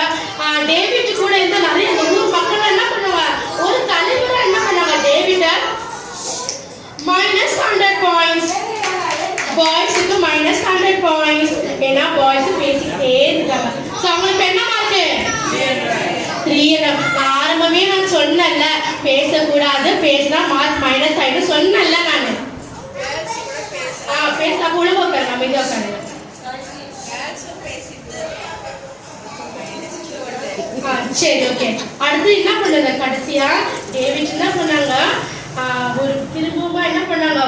டேவிட் கூட இருந்த நிறைய ஊர் மக்கள் என்ன பண்ணுவாங்க? ஒரு தலைவரா என்ன பண்ணாங்க? David -100 points. பாய்ஸுக்கு -100 பாயிண்ட்ஸ். ஏன்னா பாய்ஸ் பேசிக்கிட்டே இருக்காங்க. ஸோ அவங்களுக்கு என்ன மார்க்கு? 3. ஆரம்பமே நான் சொன்னல பேசக்கூடாது, பேசினா மார்க் மைனஸ் ஆயிடும் சொன்னல நான். பேசினா கூட உட்காருங்க, அமைதியாக உட்காருங்க. சரி, ஓகே. அடுத்து என்ன பண்ணாங்க? கடைசியா டேவிட் என்ன பண்ணாங்க? ஒரு திரும்பவும் என்ன பண்ணாங்க?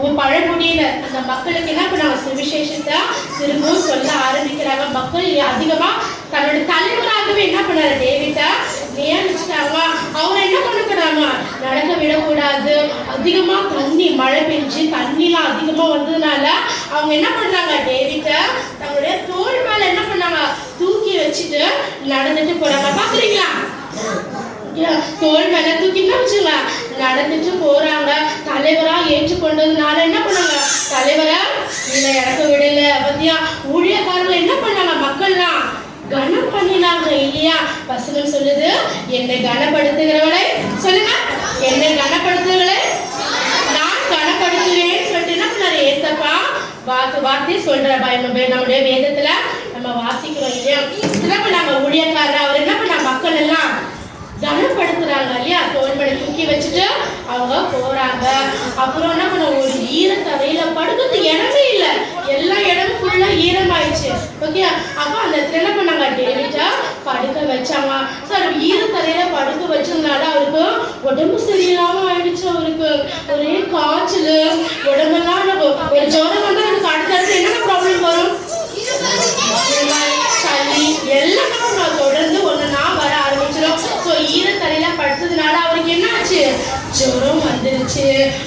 ஒரு பழங்குடியினர் அந்த மக்களுக்கு என்ன பண்ணாங்க? சுவிசேஷத்தை திரும்பவும் சொல்ல ஆரம்பிக்கிறாங்க. மக்கள் அதிகமா தன்னோட தலைவராகவே என்ன பண்ணாரு? டேவிட்டை நியமிச்சிட்டாங்க. அவரை என்ன பண்ணக்கூடாது? நடக்க விடக்கூடாது. அதிகமா மழை பெஞ்சு தண்ணிலாம் அதிகமா வந்ததுனால அவங்க என்ன பண்றாங்க? டேவிட்டை தன்னுடைய தோள் மேல என்ன பண்ணாங்க? தூக்கி வச்சுட்டு நடந்துட்டு போறாங்க. பாக்குறீங்களா? தோல் மேல தூக்கின்னு வச்சுங்க நடந்துட்டு போறாங்க. தலைவரா ஏற்றுக்கொண்டதுனால என்ன பண்ணாங்க, தலைவரா இல்ல இறக்க விடல. பத்தியா ஊழியக்காரர்கள் என்ன பண்ணாங்க, மக்கள்லாம் கனம் பண்ணினாங்க இல்லையா? வசனம் சொல்லுது, என்னை கனப்படுத்துகிறவளை சொல்லுங்க, என்னை கனப்படுத்துகிறவளை நான் கனப்படுத்துவேன்னு சொல்லிட்டு என்ன பண்ணாரு ஏசப்பா வார்த்தை சொல்ற நம்முடைய வேதத்துல நம்ம வாசிக்கிறோம் இல்லையா? என்ன பண்ணாங்க ஊழியக்காரர், அவர் என்ன பண்ண மக்கள் எல்லாம் கனப்படுத்துறாங்க இல்லையா? தோல்மலை தூக்கி வச்சுட்டு அவங்க போறாங்க. அப்புறம் என்ன பண்ண, ஒரு ஈரத்தரையில படுக்கிறது இடமே இல்லை, எல்லா இடமும் ஃபுல்லா ஈரமாயிடுச்சு. ஓகே, அப்போ அந்த இடத்துல என்ன பண்ணாங்க, டேவிட்டா படுக்க வச்சாங்க. சார் ஈரத்தரையில படுக்க வச்சதுனால அவருக்கு உடம்பு சரியில்லாம ஆயிடுச்சு. அவருக்கு ஒரே காய்ச்சல், உடம்பெல்லாம் ஒரு ஜுரம் வந்தா எனக்கு அடுத்தடுத்து என்னென்ன ப்ராப்ளம் வரும், சளி எல்லாம் தொடர்ந்து ஒண்ணுனா வர ஆரம்பிச்சிடும். ஸோ ஈரத்தரையில படுத்ததுனால அவருக்கு என்ன ஆச்சு, ஜுரம் வந்துருச்சு.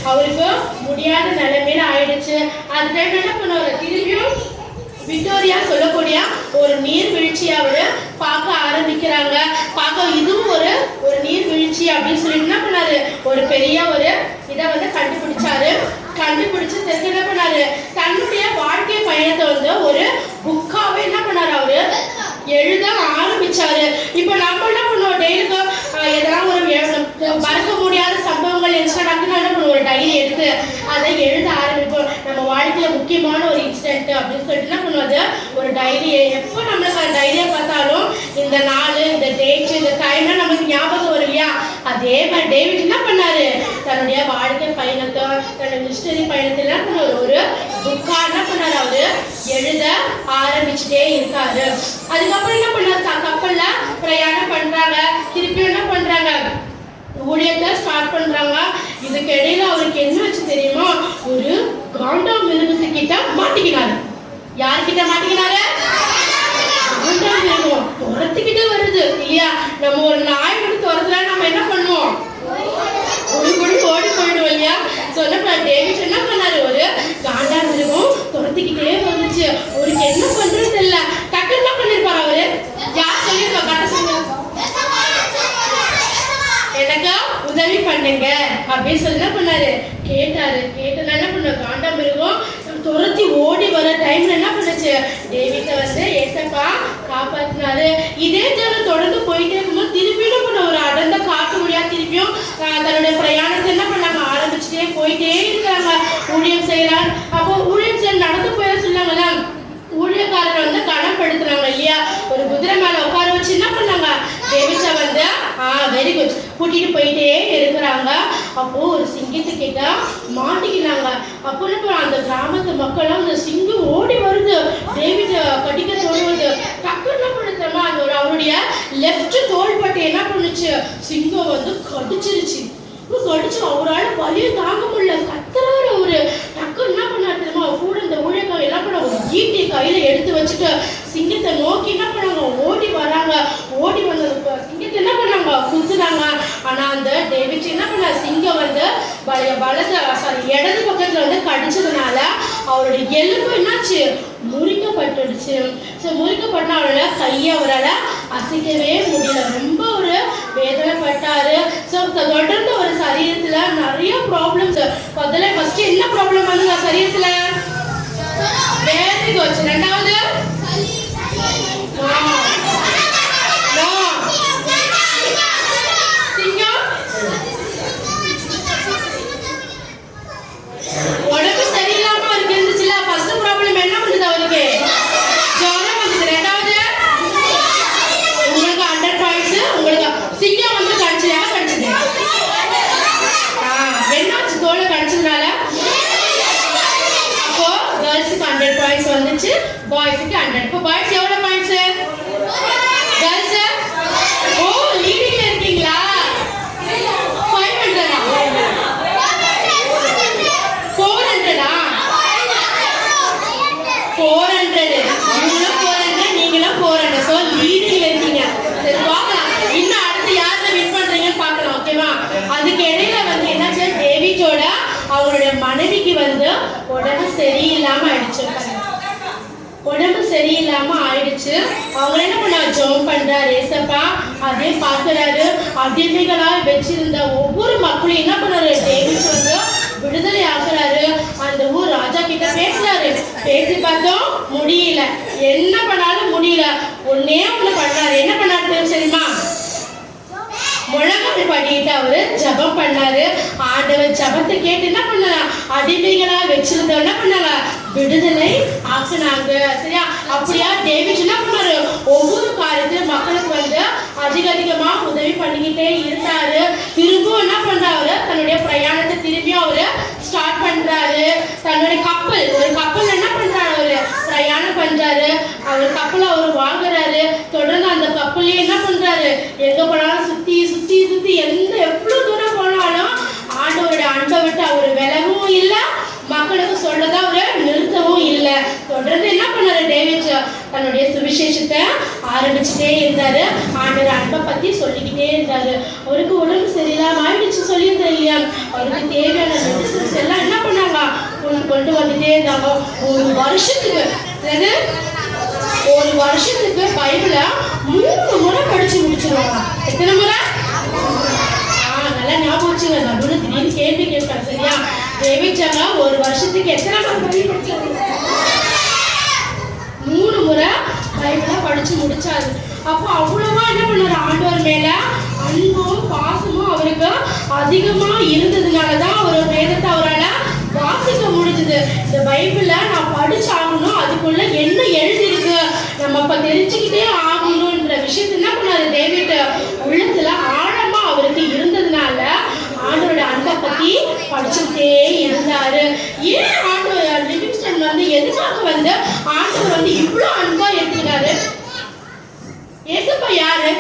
அவருக்கு முடியாத நிலைமையில ஆயிடுச்சு. அந்த டைம் என்ன பண்ணுவாரு, திரும்பியும் விக்டோரியா சொல்லக்கூடிய ஒரு நீர்வீழ்ச்சி அவரு பார்க்க ஆரம்பிக்கிறாங்க. பார்க்க இதுவும் ஒரு நீர்வீழ்ச்சி அப்படின்னு சொல்லி என்ன பண்ணாரு, ஒரு பெரிய ஒரு இதை வந்து கண்டுபிடிச்சாரு. கண்டுபிடிச்சு தெரிஞ்சு என்ன பண்ணாரு, தன்னுடைய வாழ்க்கை பயணத்தை வந்து ஒரு புக்காவே என்ன பண்ணாரு அவரு எழுத ஆரம்பிச்சாரு. இப்ப நம்ம என்ன பண்ணுவோம், டெய்லிக்கும் எதனா ஒரு மறக்க முடியாத சம்பவங்கள் என்ன பண்ணுவோம், ஒரு டைரி எடுத்து அதை எழுத ஆரம்பிப்போம். நம்ம வாழ்க்கையில முக்கியமான ஒரு இன்சிடென்ட் அப்படின்னு சொல்லிட்டு என்ன பண்ணுவது, ஒரு டைரியை எப்போ நம்மளுக்கு அந்த டைரியை பார்த்தாலும் இந்த நாள், இந்த டேட், இந்த டைம்லாம் நமக்கு ஞாபகம் வரும் இல்லையா? அதே மாதிரி டேவிட் என்ன பண்ணாரு, தன்னுடைய வாழ்க்கை பயணத்தை, தன்னுடைய மிஸ்டரி பயணத்தை என்ன பண்ணாரு, ஒரு புக்கா என்ன பண்ணாரு அவரு எழுத ஆரம்பிச்சுட்டே இருக்காரு. அதுக்கப்புறம் என்ன பண்ணாரு, கப்பல்ல பிரயாணம் பண்றாங்க. திருப்பி என்ன பண்றாங்க, ஊழியத்தை ஸ்டார்ட் பண்றாங்க. இதுக்கு இடையில அவருக்கு என்ன ஆச்சு தெரியுமா, ஒரு காண்டாமிருகத்துக்கிட்ட மாட்டிக்கினாரு. யார்கிட்ட மாட்டிக்கினாரு, காண்டாமிருகம் துரத்துக்கிட்டே வருது இல்லையா? நம்ம ஒரு நாய் வந்து துரத்துல நம்ம என்ன பண்ணுவோம், ஓடி போயிடுவோம் இல்லையா? சொன்ன டேவிட் என்ன பண்ணாரு, ஒரு காண்டாமிருகம் துரத்திக்கிட்டே வந்துச்சு. அவருக்கு என்ன பண்றது தெரியல. டக்கு என்ன பண்ணிருப்பாரு அவரு, யார் சொல்லிருக்கா, கட்ட எனக்கு உதவி பண்ணுங்க அப்படின்னு சொல்லி என்ன பண்ணாரு, கேட்டாரு. கேட்டா என்ன பண்ண, காண்டாமிருகம் துரத்தி ஓடி வர டைம்ல என்ன பண்ணுச்சு, டேவிட்ட வந்து ஏசப்பா காப்பாத்தினாரு. இதே ஜனம் தொடர்ந்து போயிட்டே இருக்கும்போது திருப்பி என்ன பண்ண, ஒரு அடர்ந்த காட்டு வழியா திருப்பியும் தன்னுடைய பிரயாணத்தை என்ன பண்ணாங்க ஆரம்பிச்சுட்டே போயிட்டே இருக்காங்க. ஊழியம் செய்யறாங்க. அப்போ ஊழியம் செய்ய நடந்து போய சொன்னாங்கல்ல, ஊழியக்காரரை வந்து கனப்படுத்துறாங்க இல்லையா? ஒரு குதிரை மேல உட்கார வச்சு என்ன பண்ணாங்க, டேவிட்ட வந்து வெரி குட் கூட்டிட்டு போயிட்டே இருக்கிறாங்க. அப்போ ஒரு சிங்கத்துக்கிட்ட மாட்டிக்கினாங்க. அப்போ அந்த கிராமத்து மக்கள்லாம் அந்த சிங்கம் ஓடி வருது, டேவிட் கடிக்க தோணுவது. டக்கு என்ன பண்ணுறோமா, அந்த அவருடைய லெஃப்ட் தோள்பட்டை என்ன பண்ணுச்சு, சிங்கம் வந்து கடிச்சிருச்சு. கடிச்சு அவரால் வலியை தாங்க முடியல, கத்துறாரு அவரு. டக்கு என்ன பண்ணாரு தெரியுமா, கூட இந்த ஊழியக்காரர் என்ன பண்ண, ஒரு ஈட்டி கையில எடுத்து வச்சுட்டு சிங்கத்தை நோக்கி என்ன பண்ணாங்க, ஓடி வராங்க. ஓடி வந்த சிங்கத்தை என்ன பண்ணாங்க, குத்துனாங்க. ஆனா அந்த டேவிட் என்ன பண்ண, சிங்கம் வந்து இடது பக்கத்துல வந்து கடிச்சதுனால அவருடைய எலும்பு என்னாச்சு, முறிக்கப்பட்டுடுச்சு. ஸோ முறிக்கப்பட்ட அவரோட கையை அவரால் அசைக்கவே முடியல, ரொம்ப ஒரு வேதனைப்பட்டாரு. ஸோ தொடர்ந்து ஒரு சரீரத்துல நிறைய ப்ராப்ளம்ஸ். முதல்ல ஃபர்ஸ்ட் என்ன ப்ராப்ளம் வந்து சரீரத்துல, வெரி குட். ரெண்டாவது உடம்பு சரியில்லாம அவருக்கு இருந்துச்சுல. ஃபர்ஸ்ட் ப்ராப்ளம் என்ன பண்ணுது, அவருக்கு ஜுரம் வந்தது. ரெண்டாவது உங்களுக்கு 100 பாயிண்ட்ஸ். உங்களுக்கு சிங்கம் வந்து கடிச்சு, யார் கடிச்சது, என்னாச்சு, தோலை கடிச்சதுனால. அப்போ கேர்ள்ஸுக்கு 100 பாயிண்ட்ஸ் வந்துச்சு, பாய்ஸுக்கு 100. இப்போ பாய்ஸ் எவ்வளவு பாயிண்ட்ஸ், கேர்ள்ஸ் ஓ லீடிங்ல இருக்கீங்களா, 500 400 நீங்களும் 400 நீங்களும் 400. ஸோ லீடிங்ல இருக்கீங்க. சரி பார்க்கலாம், இன்னும் அடுத்து யாரை வின் பண்றீங்கன்னு பார்க்கலாம். ஓகேவா? அதுக்கு இடையில வந்து என்னாச்சு, டேவிட்டோட அவங்களுடைய மனைவிக்கு வந்து உடம்பு சரியில்லாம ஆயிடுச்சு. உடம்பு சரியில்லாம ஆயிடுச்சு. அவங்க என்ன பண்ணாங்க, ஜெபம் பண்றாரு ஏசப்பா. அதே பார்க்கிறாரு, அடிமைகளா வச்சிருந்த ஒவ்வொரு மக்களையும் என்ன பண்ணாரு, டேவிட் வந்து விடுதலை ஆக்குறாரு. அந்த ஊர் ராஜா கிட்ட பேசுறாரு. பேசி பார்த்தோம் முடியல, என்ன பண்ணாலும் முடியல. ஒன்னே ஒண்ணு பண்றாரு. என்ன பண்ணாரு தெரியுமா, முழங்கால் படிட்டு அவரு ஜபம் பண்ணாரு. ஆண்டவர் ஜபத்தை கேட்டு என்ன பண்ணாங்க, அடிமைகளா வச்சிருந்த என்ன பண்ணாங்க, விடுதலை ஆக்குனாங்க. சரியா? அப்படியா டேவிட் என்ன பண்ணாரு, ஒவ்வொரு காரியத்திலும் மக்களுக்கு வந்து அதிகமா உதவி பண்ணிக்கிட்டே இருந்தாரு. திரும்பவும் என்ன பண்றாரு, தன்னுடைய பிரயாணத்தை திரும்பியும் அவரு ஸ்டார்ட் பண்றாரு. தன்னுடைய கப்பல், ஒரு கப்பல் என்ன பண்றாரு, அவரு பிரயாணம் பண்றாரு. அவர் கப்பலை அவர் வாங்குறாரு. தொடர்ந்து அந்த கப்பல்லையே என்ன பண்றாரு, எங்க போனாலும் சுத்தி சுத்தி சுத்தி எவ்வளவு தூரம் போனாலும் ஆண்டவருடைய அன்பை விட்டு அவர் விலகவும் இல்லை, மக்களுக்கு சொல்லதான் அவரு நிறுத்தவும் இல்லை. தொடர்ந்து என்ன பண்ணாரு, டேவிட் தன்னுடைய சுவிசேஷத்தை ஆரம்பிச்சுட்டே இருந்தாரு. ஆண்டவர் அன்பை பத்தி சொல்லிக்கிட்டே இருந்தாரு. அவருக்கு உடம்பு சரியில்லாம ஆயிடுச்சு சொல்லியிருந்தேன் இல்லையா, அவருக்கு தேவையான மெடிசன்ஸ் எல்லாம் என்ன பண்ணாங்க, கொண்டு வந்துட்டே இருந்தாங்க. ஒரு வருஷத்துக்கு பைபிளை 3 முறை படிச்சு முடிச்சிருவாங்க. எத்தனை முறை? நல்லா ஞாபகம் வச்சுங்க. நடுவில் திடீர்னு கேள்வி கேட்பாங்க. சரியா? தேவிச்சாங்க ஒரு வருஷத்துக்கு எத்தனை முறை பைபிள் படிச்சாங்க? 3 முறை பைபிளை படிச்சு முடிச்சாரு. அப்போ அவ்வளவா என்ன பண்ணாரு, ஆண்டவர் மேல அன்பும் பாசமும் அவருக்கு அதிகமா இருந்ததுனாலதான் அவர் வேதத்தை அவரால் வாசிக்க முடிஞ்சது. இந்த பைபிள நான் படிச்சாகணும், அதுக்குள்ள என்ன எழுதிருக்கு நம்ம இப்ப தெரிஞ்சுக்கிட்டே ஆகணும்ன்ற விஷயத்த என்ன பண்ணாரு, டேவிட் உள்ளத்துல ஆழமா அவருக்கு இருந்ததுனால ஆண்டவரோட அன்பை பத்தி படிச்சுட்டே இருந்தாரு. ஏன் ஆண்டவர் லிவிங்ஸ்டன் வந்து எதுக்காக வந்து ஆண்டவர் வந்து இவ்வளவு அன்பா எடுத்துக்கிறாரு? ஏசப்பா யாரு?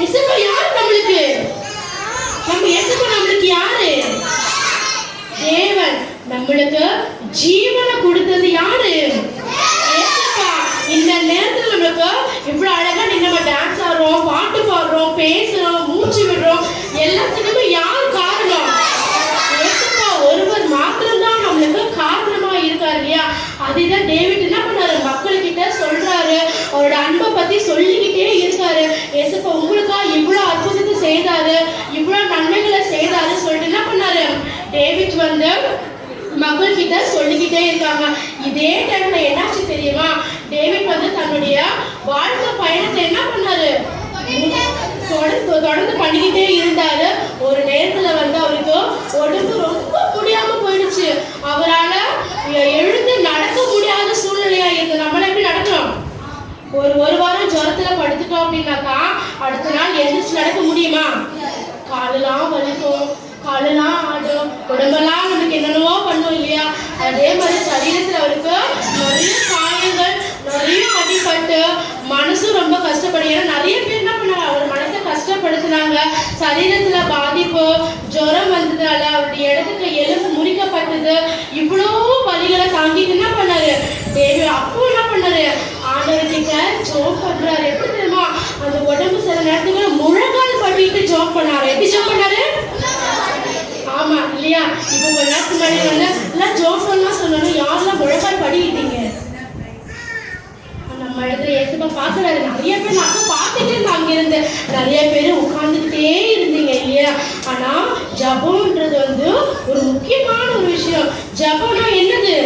ஏசப்பா யாரு நம்மளுக்கு? நம்ம ஏசப்பா நம்மளுக்கு யாரு? தேவன். நம்மளுக்கு ஜீவனை கொடுத்தது யாரு? ஏசப்பா. இந்த நேரத்துல நம்மளுக்கு இவ்வளவு அழகா நம்ம டான்ஸ் ஆடுறோம், பாட்டு பாடுறோம், பேசுறோம், மூச்சு விடுறோம், எல்லாத்துக்குமே யார் காரணம்? ஏசப்பா ஒருவர் மாத்திரம்தான் நம்மளுக்கு காரணமா இருக்காரு இல்லையா? அதுதான் டேவிட் என்ன பண்ணாரு, மக்கள்கிட்ட சொல்றாரு, அவரோட அன்பை பத்தி சொல்லிக்கிட்டே இருக்காரு. ஏசப்பா உங்களுக்கா இவ்வளவு அற்புதத்தை செய்தாரு, இவ்வளவு நன்மைகளை செய்தாரு சொல்லிட்டு என்ன பண்ணாரு, டேவிட் வந்து மக்கள் கிட்ட சொல்லிக்கிட்டே இருக்காங்க. இதே டைம்ல என்னாச்சு தெரியுமா, டேவிட் வந்து தன்னுடைய வாழ்க்கை பயணத்தை என்ன பண்ணாரு, தொடர்ந்து பண்ணிக்கிட்டே இருந்தாரு. ஒரு நேரத்துல வந்து அவருக்கு உடம்பு ரொம்ப முடியாம போயிடுச்சு. அவரால் எழுந்து நடக்க முடியாத சூழ்நிலையா இருக்கு. நம்மள எப்படி நடக்கிறோம், ஒரு வாரம் ஜுரத்துல படுத்துட்டோம் அப்படின்னாக்கா அடுத்த நாள் எந்திரிச்சு நடக்க முடியுமா? காலெல்லாம் வலிக்கும், காலெல்லாம் ஆடும், உடம்பெல்லாம் நமக்கு என்னென்னவோ பண்ணும் இல்லையா? அதே மாதிரி சரீரத்துல அவருக்கு நிறைய காயங்கள், நிறைய அடிபட்டு மனசும் ரொம்ப கஷ்டப்படும். ஏன்னா நிறைய பேர் என்ன பண்ணாங்க, அவர் மனசை கஷ்டப்படுத்தினாங்க. சரீரத்துல பாதிப்பு, ஜுரம் வந்ததுனால அவருடைய இடத்துக்கு எலும்பு முறிக்கப்பட்டது. இவ்வளோ வலிகளை தாங்கிட்டு என்ன பண்ணாரு தேவி. அப்போ என்ன பண்ணாரு, ஆண்டவர்கிட்ட ஜோம் பண்றாரு. எப்படி தெரியுமா, அந்த உடம்பு சில நேரத்துக்கு முழங்கால் படிட்டு ஜோம் பண்ணாரு. எப்படி ஜோம் பண்ணாரு? ஆமா இல்லையா? இப்போ கொஞ்ச நேரத்துக்கு முன்னாடி வந்து எல்லாம் ஜோம் பண்ணலாம் சொன்னாலும் யாரெல்லாம் முழங்கால் படிக்கிட்டீங்க? நம்ம இடத்துல ஏசப்பா பாக்குறாரு. நிறைய பேர் நான் பார்த்துட்டு இருந்தேன், அங்க இருந்து நிறைய பேர் உட்கார்ந்துக்கிட்டே இருந்தீங்க இல்லையா? ஆனா ஜபம்ன்றது வந்து ஒரு முக்கியமான ஒரு விஷயம். ஜபம்னா என்னது,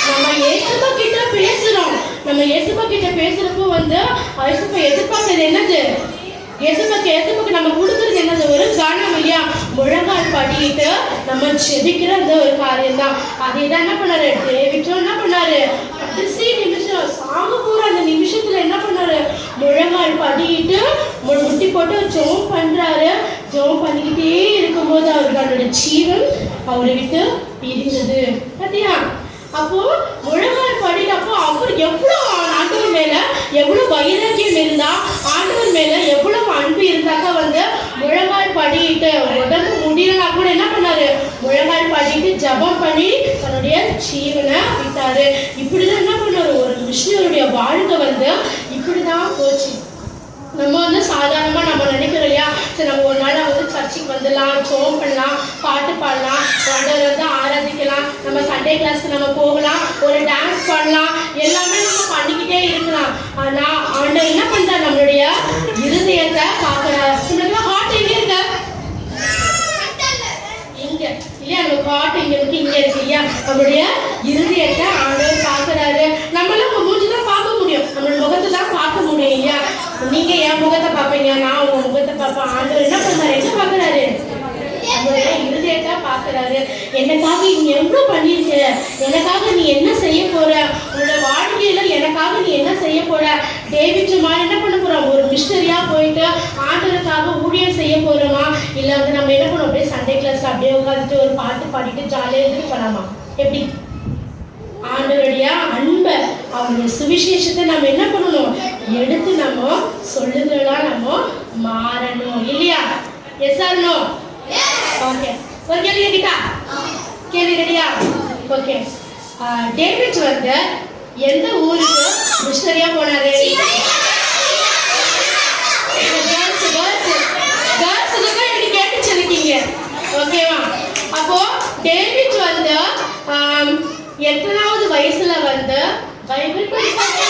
நம்ம ஏசப்பா கிட்ட பேசுறோம். நம்ம ஏசப்பா கிட்ட பேசுறப்போ வந்து ஏசப்பா எதிர்பார்க்கறது என்னது, ஏசப்பாக்கு நம்ம கொடுக்கறது என்னது, ஒரு கனம் இல்லையா? முழங்கால் படிட்டு நம்ம செபிக்கிற அந்த ஒரு காரியம் தான். அதே தான் என்ன பண்ணாரு டேவிட், என்ன பண்ணாரு, கடைசி நிமிஷம் சாக போற அந்த நிமிஷத்துல என்ன பண்ணாரு, முழங்கால் படிட்டு முட்டி போட்டு ஜெபம் பண்றாரு. ஜெபம் பண்ணிக்கிட்டே இருக்கும்போது அவர்களோட ஜீவன் அவரை விட்டு பிரிந்தது. பாத்தியா? அப்போ முழங்கால் படிக்கிறப்போ அவர் எவ்வளவு ஆண்டவர் மேல எவ்வளவு வைராக்கியம் இருந்தா, ஆண்டவர் மேல எவ்வளவு அன்பு இருந்தாக்கா வந்து முழங்கால் படிட்டு உடம்பு முடியலனா கூட என்ன பண்ணாரு, முழங்கால் படிட்டு ஜபம் பண்ணி தன்னுடைய ஜீவனை விட்டாரு. இப்படிதான் என்ன பண்ணாரு, ஒரு கிறிஸ்டியனுடைய வாழ்க்கை வந்து இப்படிதான் போச்சு. நம்ம வந்து சாதாரணமா நம்ம நினைக்கிறோம் இல்லையா, சரி நம்ம ஒரு நாள் வந்து சர்ச்சுக்கு வந்துடலாம், ஜெபம் பண்ணலாம், பாட்டு பாடலாம், ஆண்டவரை வந்து ஆராதிக்கலாம், நம்ம சண்டே கிளாஸ்க்கு நம்ம போகலாம், ஒரு டான்ஸ் பண்ணலாம், எல்லாமே நம்ம பண்ணிக்கிட்டே இருக்கலாம். ஆனா ஆண்டவர் என்ன பண்றார்? நம்மளுடைய இருதயத்தை பார்க்கிறார். நம்மளுக்கு ஹார்ட் எங்க இருக்கு? இங்க இல்லையா? நம்ம ஹார்ட் இங்க இருக்கு இல்லையா? நம்மளுடைய இருதயத்தை ஆண்டவர் பார்க்கிறாரு. நம்மளால உங்க மூஞ்சி தான் பார்க்க முடியும், நம்மளோட முகத்தை தான் பார்க்க முடியும் இல்லையா? நீங்க என் முகத்தை பார்ப்பீங்க, நான் உங்க முகத்தை பார்ப்பேன். ஆண்டவர் என்ன பண்றாரு? என்ன பார்க்கறாரு? நம்மளுடைய இருதயத்தை பார்க்கறாரு. எனக்காக நீ எவ்வளவு பண்ணிருக்க, எனக்காக நீ என்ன செய்ய போற, உன்னோட வாழ்க்கையில எனக்காக நீ என்ன செய்ய போற. டேவிட் மாதிரி என்ன பண்ண போறோம்? ஒரு மிஷனரியா போயிட்டு ஆண்டவருக்காக ஊழியம் செய்ய போறோமா, இல்ல வந்து நம்ம என்ன பண்ணோம்? அப்படியே சண்டே கிளாஸ்ல அப்படியே உட்காந்துட்டு ஒரு பாட்டு பாடிட்டு ஜாலியா இருந்துட்டு போலாமா? எப்படி? ஆண்டவருடைய அன்பை, அவருடைய சுவிசேஷத்தை நம்ம என்ன பண்ணணும்? எடுத்து நம்ம சொல்லுங்களா நம்ம மாறணும் இல்லையா? S R no? ஓகே, ஒரு கேள்வி கேட்டா கேள்வி ரெடியா? ஓகே, டேவிட் வந்து எந்த ஊருக்கு மிஷனரியா போனாரு? கேர்ள்ஸுக்கு எப்படி கேட்டுச்சிருக்கீங்க? ஓகேவா? அப்போ டேவிட் வந்து எத்தனாவது வயசுல வந்து பைபிள் படிச்சாங்க?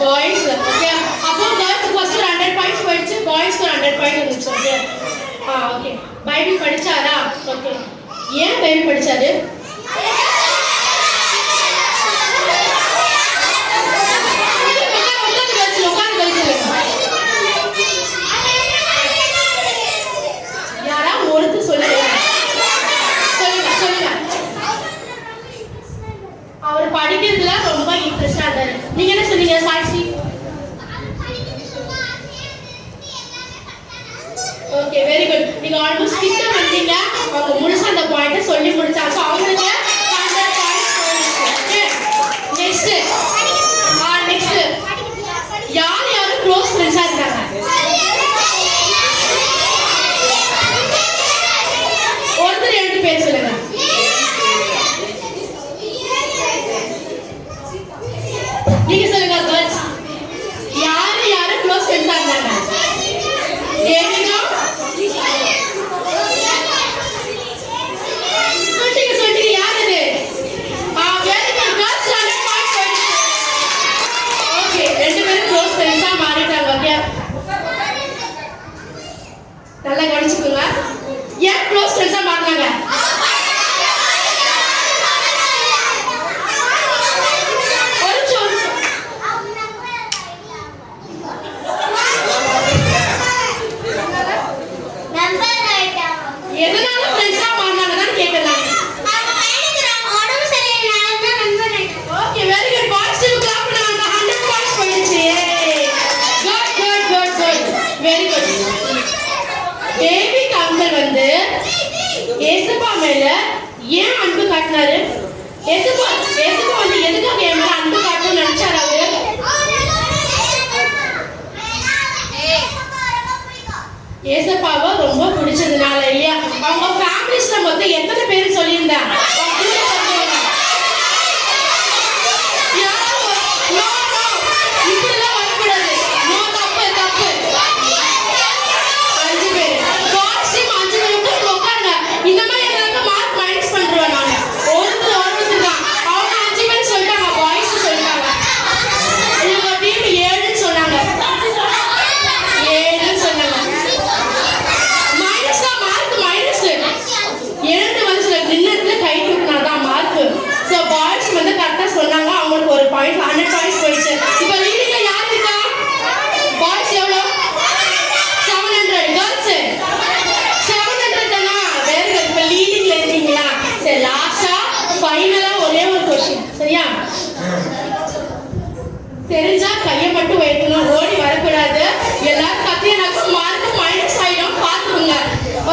பாய்ஸ். ஓகே, அப்போ கேர்ள்ஸ் ஃபர்ஸ்ட் 100 பாயிண்ட்ஸ் படிச்சு பாய்ஸ்க்கு 100 பாயிண்ட் வந்துச்சு. ஓகே, ஓகே, பைபிள் படிச்சாரா? ஓகே, ஏன் பைபிள் படிச்சாரு? யாரா ஒருத்தர் சொல்லுங்க. அவர் படிக்கிறதுல ரொம்ப இன்ட்ரெஸ்டா இருந்தாரு. நீங்க என்ன சொன்னீங்க சாட்சி? Okay, very good. நீங்க ஆல்மோஸ்ட் கிட்ட வந்தீங்க. அவங்க முழுசா அந்த பாயிண்ட சொல்லி முடிச்சாங்க. அவங்களுக்கு 100 பாயிண்ட்ஸ் போயிடுச்சு. ஓகே, நெக்ஸ்ட் யார் யாரு க்ளோஸ் ஃப்ரெண்ட்ஸா இருக்காங்க? ஒருத்தர் 2 பேர் சொல்லுங்க. நீங்க சொல்லுங்க கேர்ள்ஸ், யாரு யாரு க்ளோஸ் ஃப்ரெண்ட்ஸா இருந்தாங்க? கேளுங்க. சொல்லிட்டு யார் அது? வெரி குட் கேர்ள்ஸ், 100 பாயிண்ட்ஸ் போயிடுச்சு. ஓகே, 2 பேரும் க்ளோஸ் ஃப்ரெண்ட்ஸா மாறிட்டாங்க. ஓகே, நல்லா கவனிச்சுக்கோங்க. ஏன் க்ளோஸ் ஃப்ரெண்ட்ஸா மாறினாங்க? எதனால ஃப்ரெண்ட்ஸா மாறினாங்கன்னு கேக்குறாங்க. உடம்பு சரியில்லை. Okay, very good. Positive clap பண்ணுங்க. 100 பாயிண்ட்ஸ் போயிடுச்சு. Good. Very good. David uncle வந்து ஏசப்பா மேல ஏன் அன்பு காட்டினாரு? ஏசப்பா வந்து எதுக்காக என் மேல அன்பு காட்டணும்னு நினைச்சாரு அவரு? ஏசப்பாவை ரொம்ப பிடிச்சதுனால இல்லையா? அவங்க ஃபேமிலிஸ்ல மொத்தம் எத்தனை பேர் சொல்லியிருந்தாங்க? இப்படிலாம் வரக்கூடாது. நோ, தப்பு. 5 பேர். பாய்ஸ் டீம் 5 பேர் உட்காருங்க. இந்த மாதிரி எல்லாம் மார்க் மைனஸ் பண்றோம் நாங்க. ஒருத்தர் தான். அவங்க 5 பேர் சொல்லிட்டாங்க, பாய்ஸ் சொல்லிட்டாங்க. இவங்க டீம் 7 சொன்னாங்க. 7 சொன்னாங்க. மைனஸ் தான், மார்க் மைனஸ். 2 வந்து சில நின்னத்துல கை தூக்குனாதான் மார்க். சோ பாய்ஸ் வந்து கரெக்டா சொன்னாங்க. அவங்களுக்கு ஒரு பாயிண்ட் 100 பாயிண்ட்ஸ் போயிடுச்சு. இப்போ லீடிங்ல யார் இருக்கா? பாய்ஸ் எவ்வளவு? 700. கேர்ள்ஸ் 700 தானா? Very good. இப்போ லீடிங்ல இருக்கீங்களா? சரி, லாஸ்டா ஃபைனலா ஒரே ஒரு क्वेश्चन. சரியா? தெரிஞ்சா கையை மட்டும் வைக்கணும், ஓடி வரக்கூடாது. எல்லாரும் கத்தியனாக்க மார்க் மைனஸ் ஆயிடும், பாத்துக்கோங்க.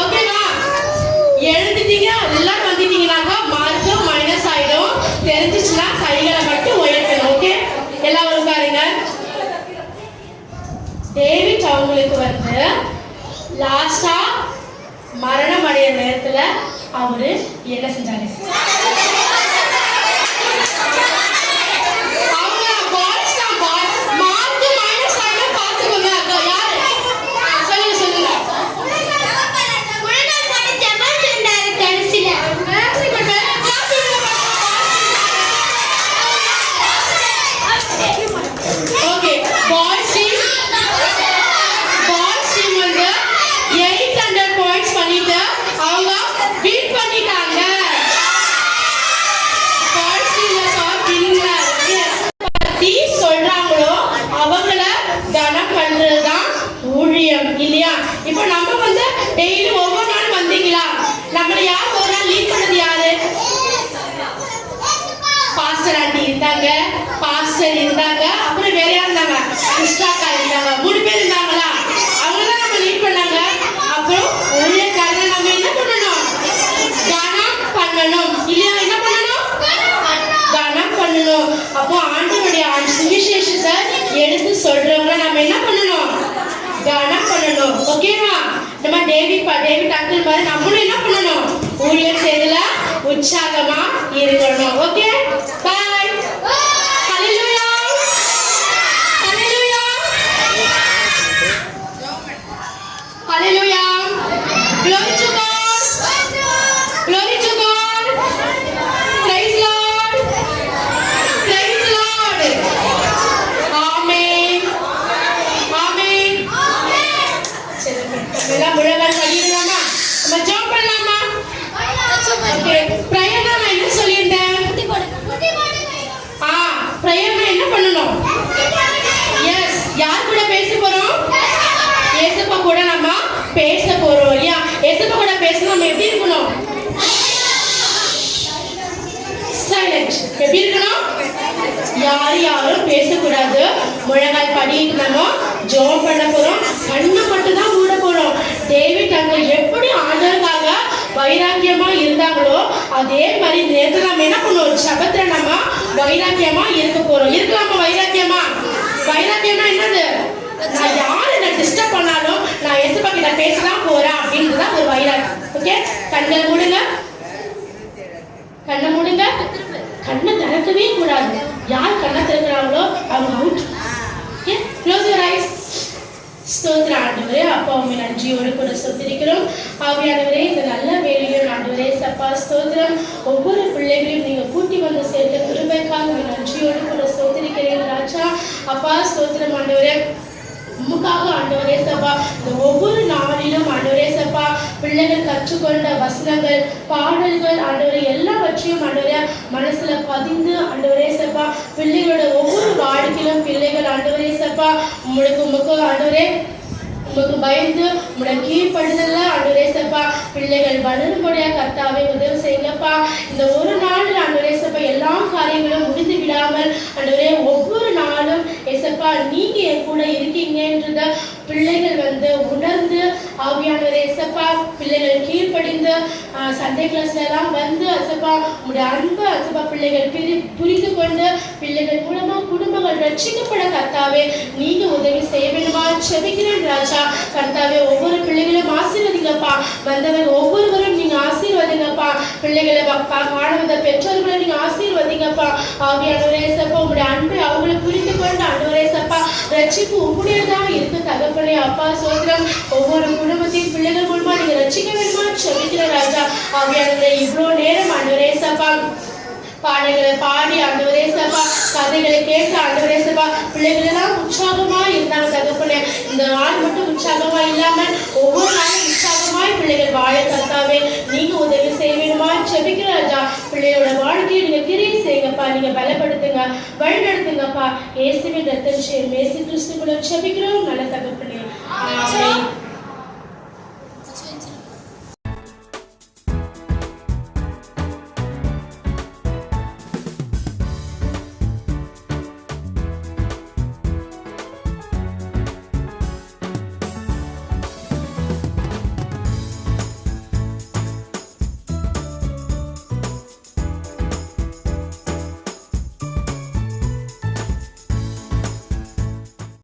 ஓகேவா? எழுதிட்டீங்க, எல்லாரும் வந்துட்டீங்கன்னாக்கா மார்க் மைனஸ் ஆயிடும். தெரிஞ்சிச்சுன்னா கைகளை மட்டும் உயர்த்தணும். ஓகே, எல்லாரும் பாருங்க. டேவிட் அவங்களுக்கு வந்து லாஸ்டா மரணம் அடைய நேரத்துல அவரு என்ன செஞ்சாரு? உலகம் பீட் பண்ணிட்டாங்க. பத்தி சொல்றாங்களோ அவங்கள கனம் பண்றதுதான் ஊழியம் இல்லையா? இப்போ நம்ம வந்து டெய்லி ஒவ்வொரு நாள் வந்தீங்களா? நம்மள யார் ஒரு நாள் லீட் பண்ணது யாரு? பாஸ்டர் ஆண்டி இருந்தாங்க, பாஸ்டர் இருந்தாங்க, அப்புறம் வேற யார் இருந்தாங்க? கிறிஸ்டாக்கா இருந்தாங்க. 3 பேர் இருந்தாங்களா? அவங்க தான் நம்ம லீட் பண்ணாங்க. அப்புறம் ஊழியக்காரங்க நம்ம என்ன பண்ணணும்? கனம் பண்ணணும் இல்லையா? என்ன பண்ணணும்? கனம் பண்ணணும். அப்போ ஆண்டவருடைய சுவிசேஷத்தை எடுத்து சொல்றவங்க நம்ம என்ன பண்ணணும்? கனம் பண்ணணும். ஓகேவா? நம்ம டேவிட் அங்கிள் மாதிரி நம்மளும் என்ன பண்ணணும்? ஊழியர் செய்யல உற்சாகமா இருக்கணும். Okay, bye. Hallelujah, hallelujah, hallelujah. Glory to God, glory to God. Praise Lord, praise Lord. Amen, amen. சரி, நம்ம முழங்கால் படிக்கலாமா? நம்ம ஜெபம் பண்ணலாமா? ஓகே, பிரேயர்னா நான் என்ன சொல்லியிருந்தேன்? பிரேயர்னா என்ன பண்ணணும்? எஸ், யார் கூட பேச போறோம்? ஏசப்பா கூட நம்ம பேச போறோம் இல்லையா? ஏசப்பா கூட பேசணும். நம்ம எப்படி இருக்கணும்? சைலண்ட். எப்படி இருக்கணும்? யாரும் பேசக்கூடாது. முழங்கால் படிட்டு நம்ம ஜெபம் பண்ண போறோம். கண்ணை மட்டும் தான் மூட போறோம். டேவிட் அங்க எப்படி ஆண்டவருக்காக வைராக்கியமா இருந்தாங்களோ அதே மாதிரி நேரத்துல நம்ம என்ன பண்ணுவோம்? ஜெபத்துல நம்ம வைராக்கியமா இருக்க போறோம். இருக்கலாமா? வைராக்கியமா? வைராக்கியமா என்னது? நான் யாரு என்ன டிஸ்டர்ப் பண்ணாலும் நான் ஏசப்பா கிட்ட பேசலாம் போறேன் அப்படின்றதுதான் ஒரு வைராக்கியம். ஓகே, கண்ணை மூடுங்க, கண்ணை மூடுங்க. கண்ணை திறக்கவே கூடாது. யார் கண்ணை திறக்கிறாங்களோ அவங்க out. Okay, close your eyes. ஸ்தோத்திர ஆண்டவரே, அப்பா உண்மை நன்றியோடு கூட சொத்திருக்கிறோம். ஆவியானவரே, இந்த நல்ல வேலையும் ஆண்டவரே சப்பா ஸ்தோத்திரம். ஒவ்வொரு பிள்ளைகளையும் நீங்க கூட்டி வந்து சேர்த்த கிருபைக்காக நன்றியோடு கூட சொத்திருக்கிறேன் ராஜா. அப்பா ஸ்தோத்திரம் ஆண்டவரே, உமக்காக ஆண்டவரே சப்பா இந்த ஒவ்வொரு நாளிலும் ஆண்டவரே சப்பா பிள்ளைகள் கற்றுக்கொண்ட வசனங்கள், பாடல்கள் ஆண்டவரே எல்லாவற்றையும் ஆண்டவரே மனசுல பதிந்து ஆண்டவரே சப்பா பிள்ளைகளோட ஒவ்வொரு வாழ்க்கையிலும் பிள்ளைகள் ஆண்டவரே சப்பா உமக்கு ஆண்டவரே உமக்கு பயந்து உங்களுடைய கீழ்ப்படுதல ஆண்டவரே சப்பா பிள்ளைகள் வளரும்படியா கர்த்தாவே உதவி செய்யுங்கப்பா. இந்த ஒரு நாள் ஆண்டவரே சப்பா எல்லா காரியங்களும் முடிந்து விடாமல் ஆண்டவரே ஒவ்வொரு நாளும் ஏசப்பா நீங்க என் கூட இருக்கீங்கன்றத பிள்ளைகள் வந்து உணர்ந்து ஆவியானவரே ஏசப்பா பிள்ளைகள் கீழ்ப்படிந்து சண்டே கிளாஸ்ல எல்லாம் வந்து அசப்பா உங்களுடைய அன்பு அசப்பா பிள்ளைகள் புரிந்து கொண்டு பிள்ளைகள் மூலமா குடும்பங்கள் ரட்சிக்கப்பட கர்த்தாவே நீங்க உதவி செய்ய வேண்டுமா செபிக்கிறேன் ராஜா. கர்த்தாவே ஒவ்வொரு பிள்ளைகளும் ஆசீர்வதிங்கப்பா. வந்தவங்க ஒவ்வொருவரும் நீங்க ஆசீர்வதிங்கப்பா. பிள்ளைகளை மாணவத பெற்றோர்களை நீங்க ஆசீர்வதிங்கப்பா. ஆவியானவரே சப்பா உங்களுடைய அன்பை அவங்களை புரிந்து கொண்டு ஆண்டவரே சப்பா ரட்சிப்பு உங்களுடையதாக இருக்கு தகப்பனே. அப்பா சோத்திரம் ஒவ்வொரு குடும்பத்தையும் பிள்ளைகள் மூலமா நீங்க ரட்சிக்க வேண்டுமா செபிக்கிற ராஜா. ஆவியானவரே இவ்வளவு நேரம் ஆண்டவரே சப்பா பாடல்களை பாடி ஆண்டவரே சப்பா கதைகளை கேட்டு ஆண்டவரே சப்பா பிள்ளைகள் எல்லாம் உற்சாகமா இருந்தாங்க தகப்பனே. இந்த நாள் மட்டும் உற்சாகமா இல்லாம ஒவ்வொரு நாளும் உற்சாகமாய் பிள்ளைகள் வாழ கர்த்தாவே நீங்க உதவி செய்ய வேண்டுமா செபிக்கிற ராஜா. பிள்ளையோட வாழ்க்கையை நீங்க கிரியை செய்யுங்கப்பா. நீங்க பலப்படுத்துங்க, வழி நடத்துங்கப்பா. இயேசுவின் ரத்தம் இயேசு கிறிஸ்து கூட செபிக்கிறோம் நல்ல தகப்பனே. ஆமென்.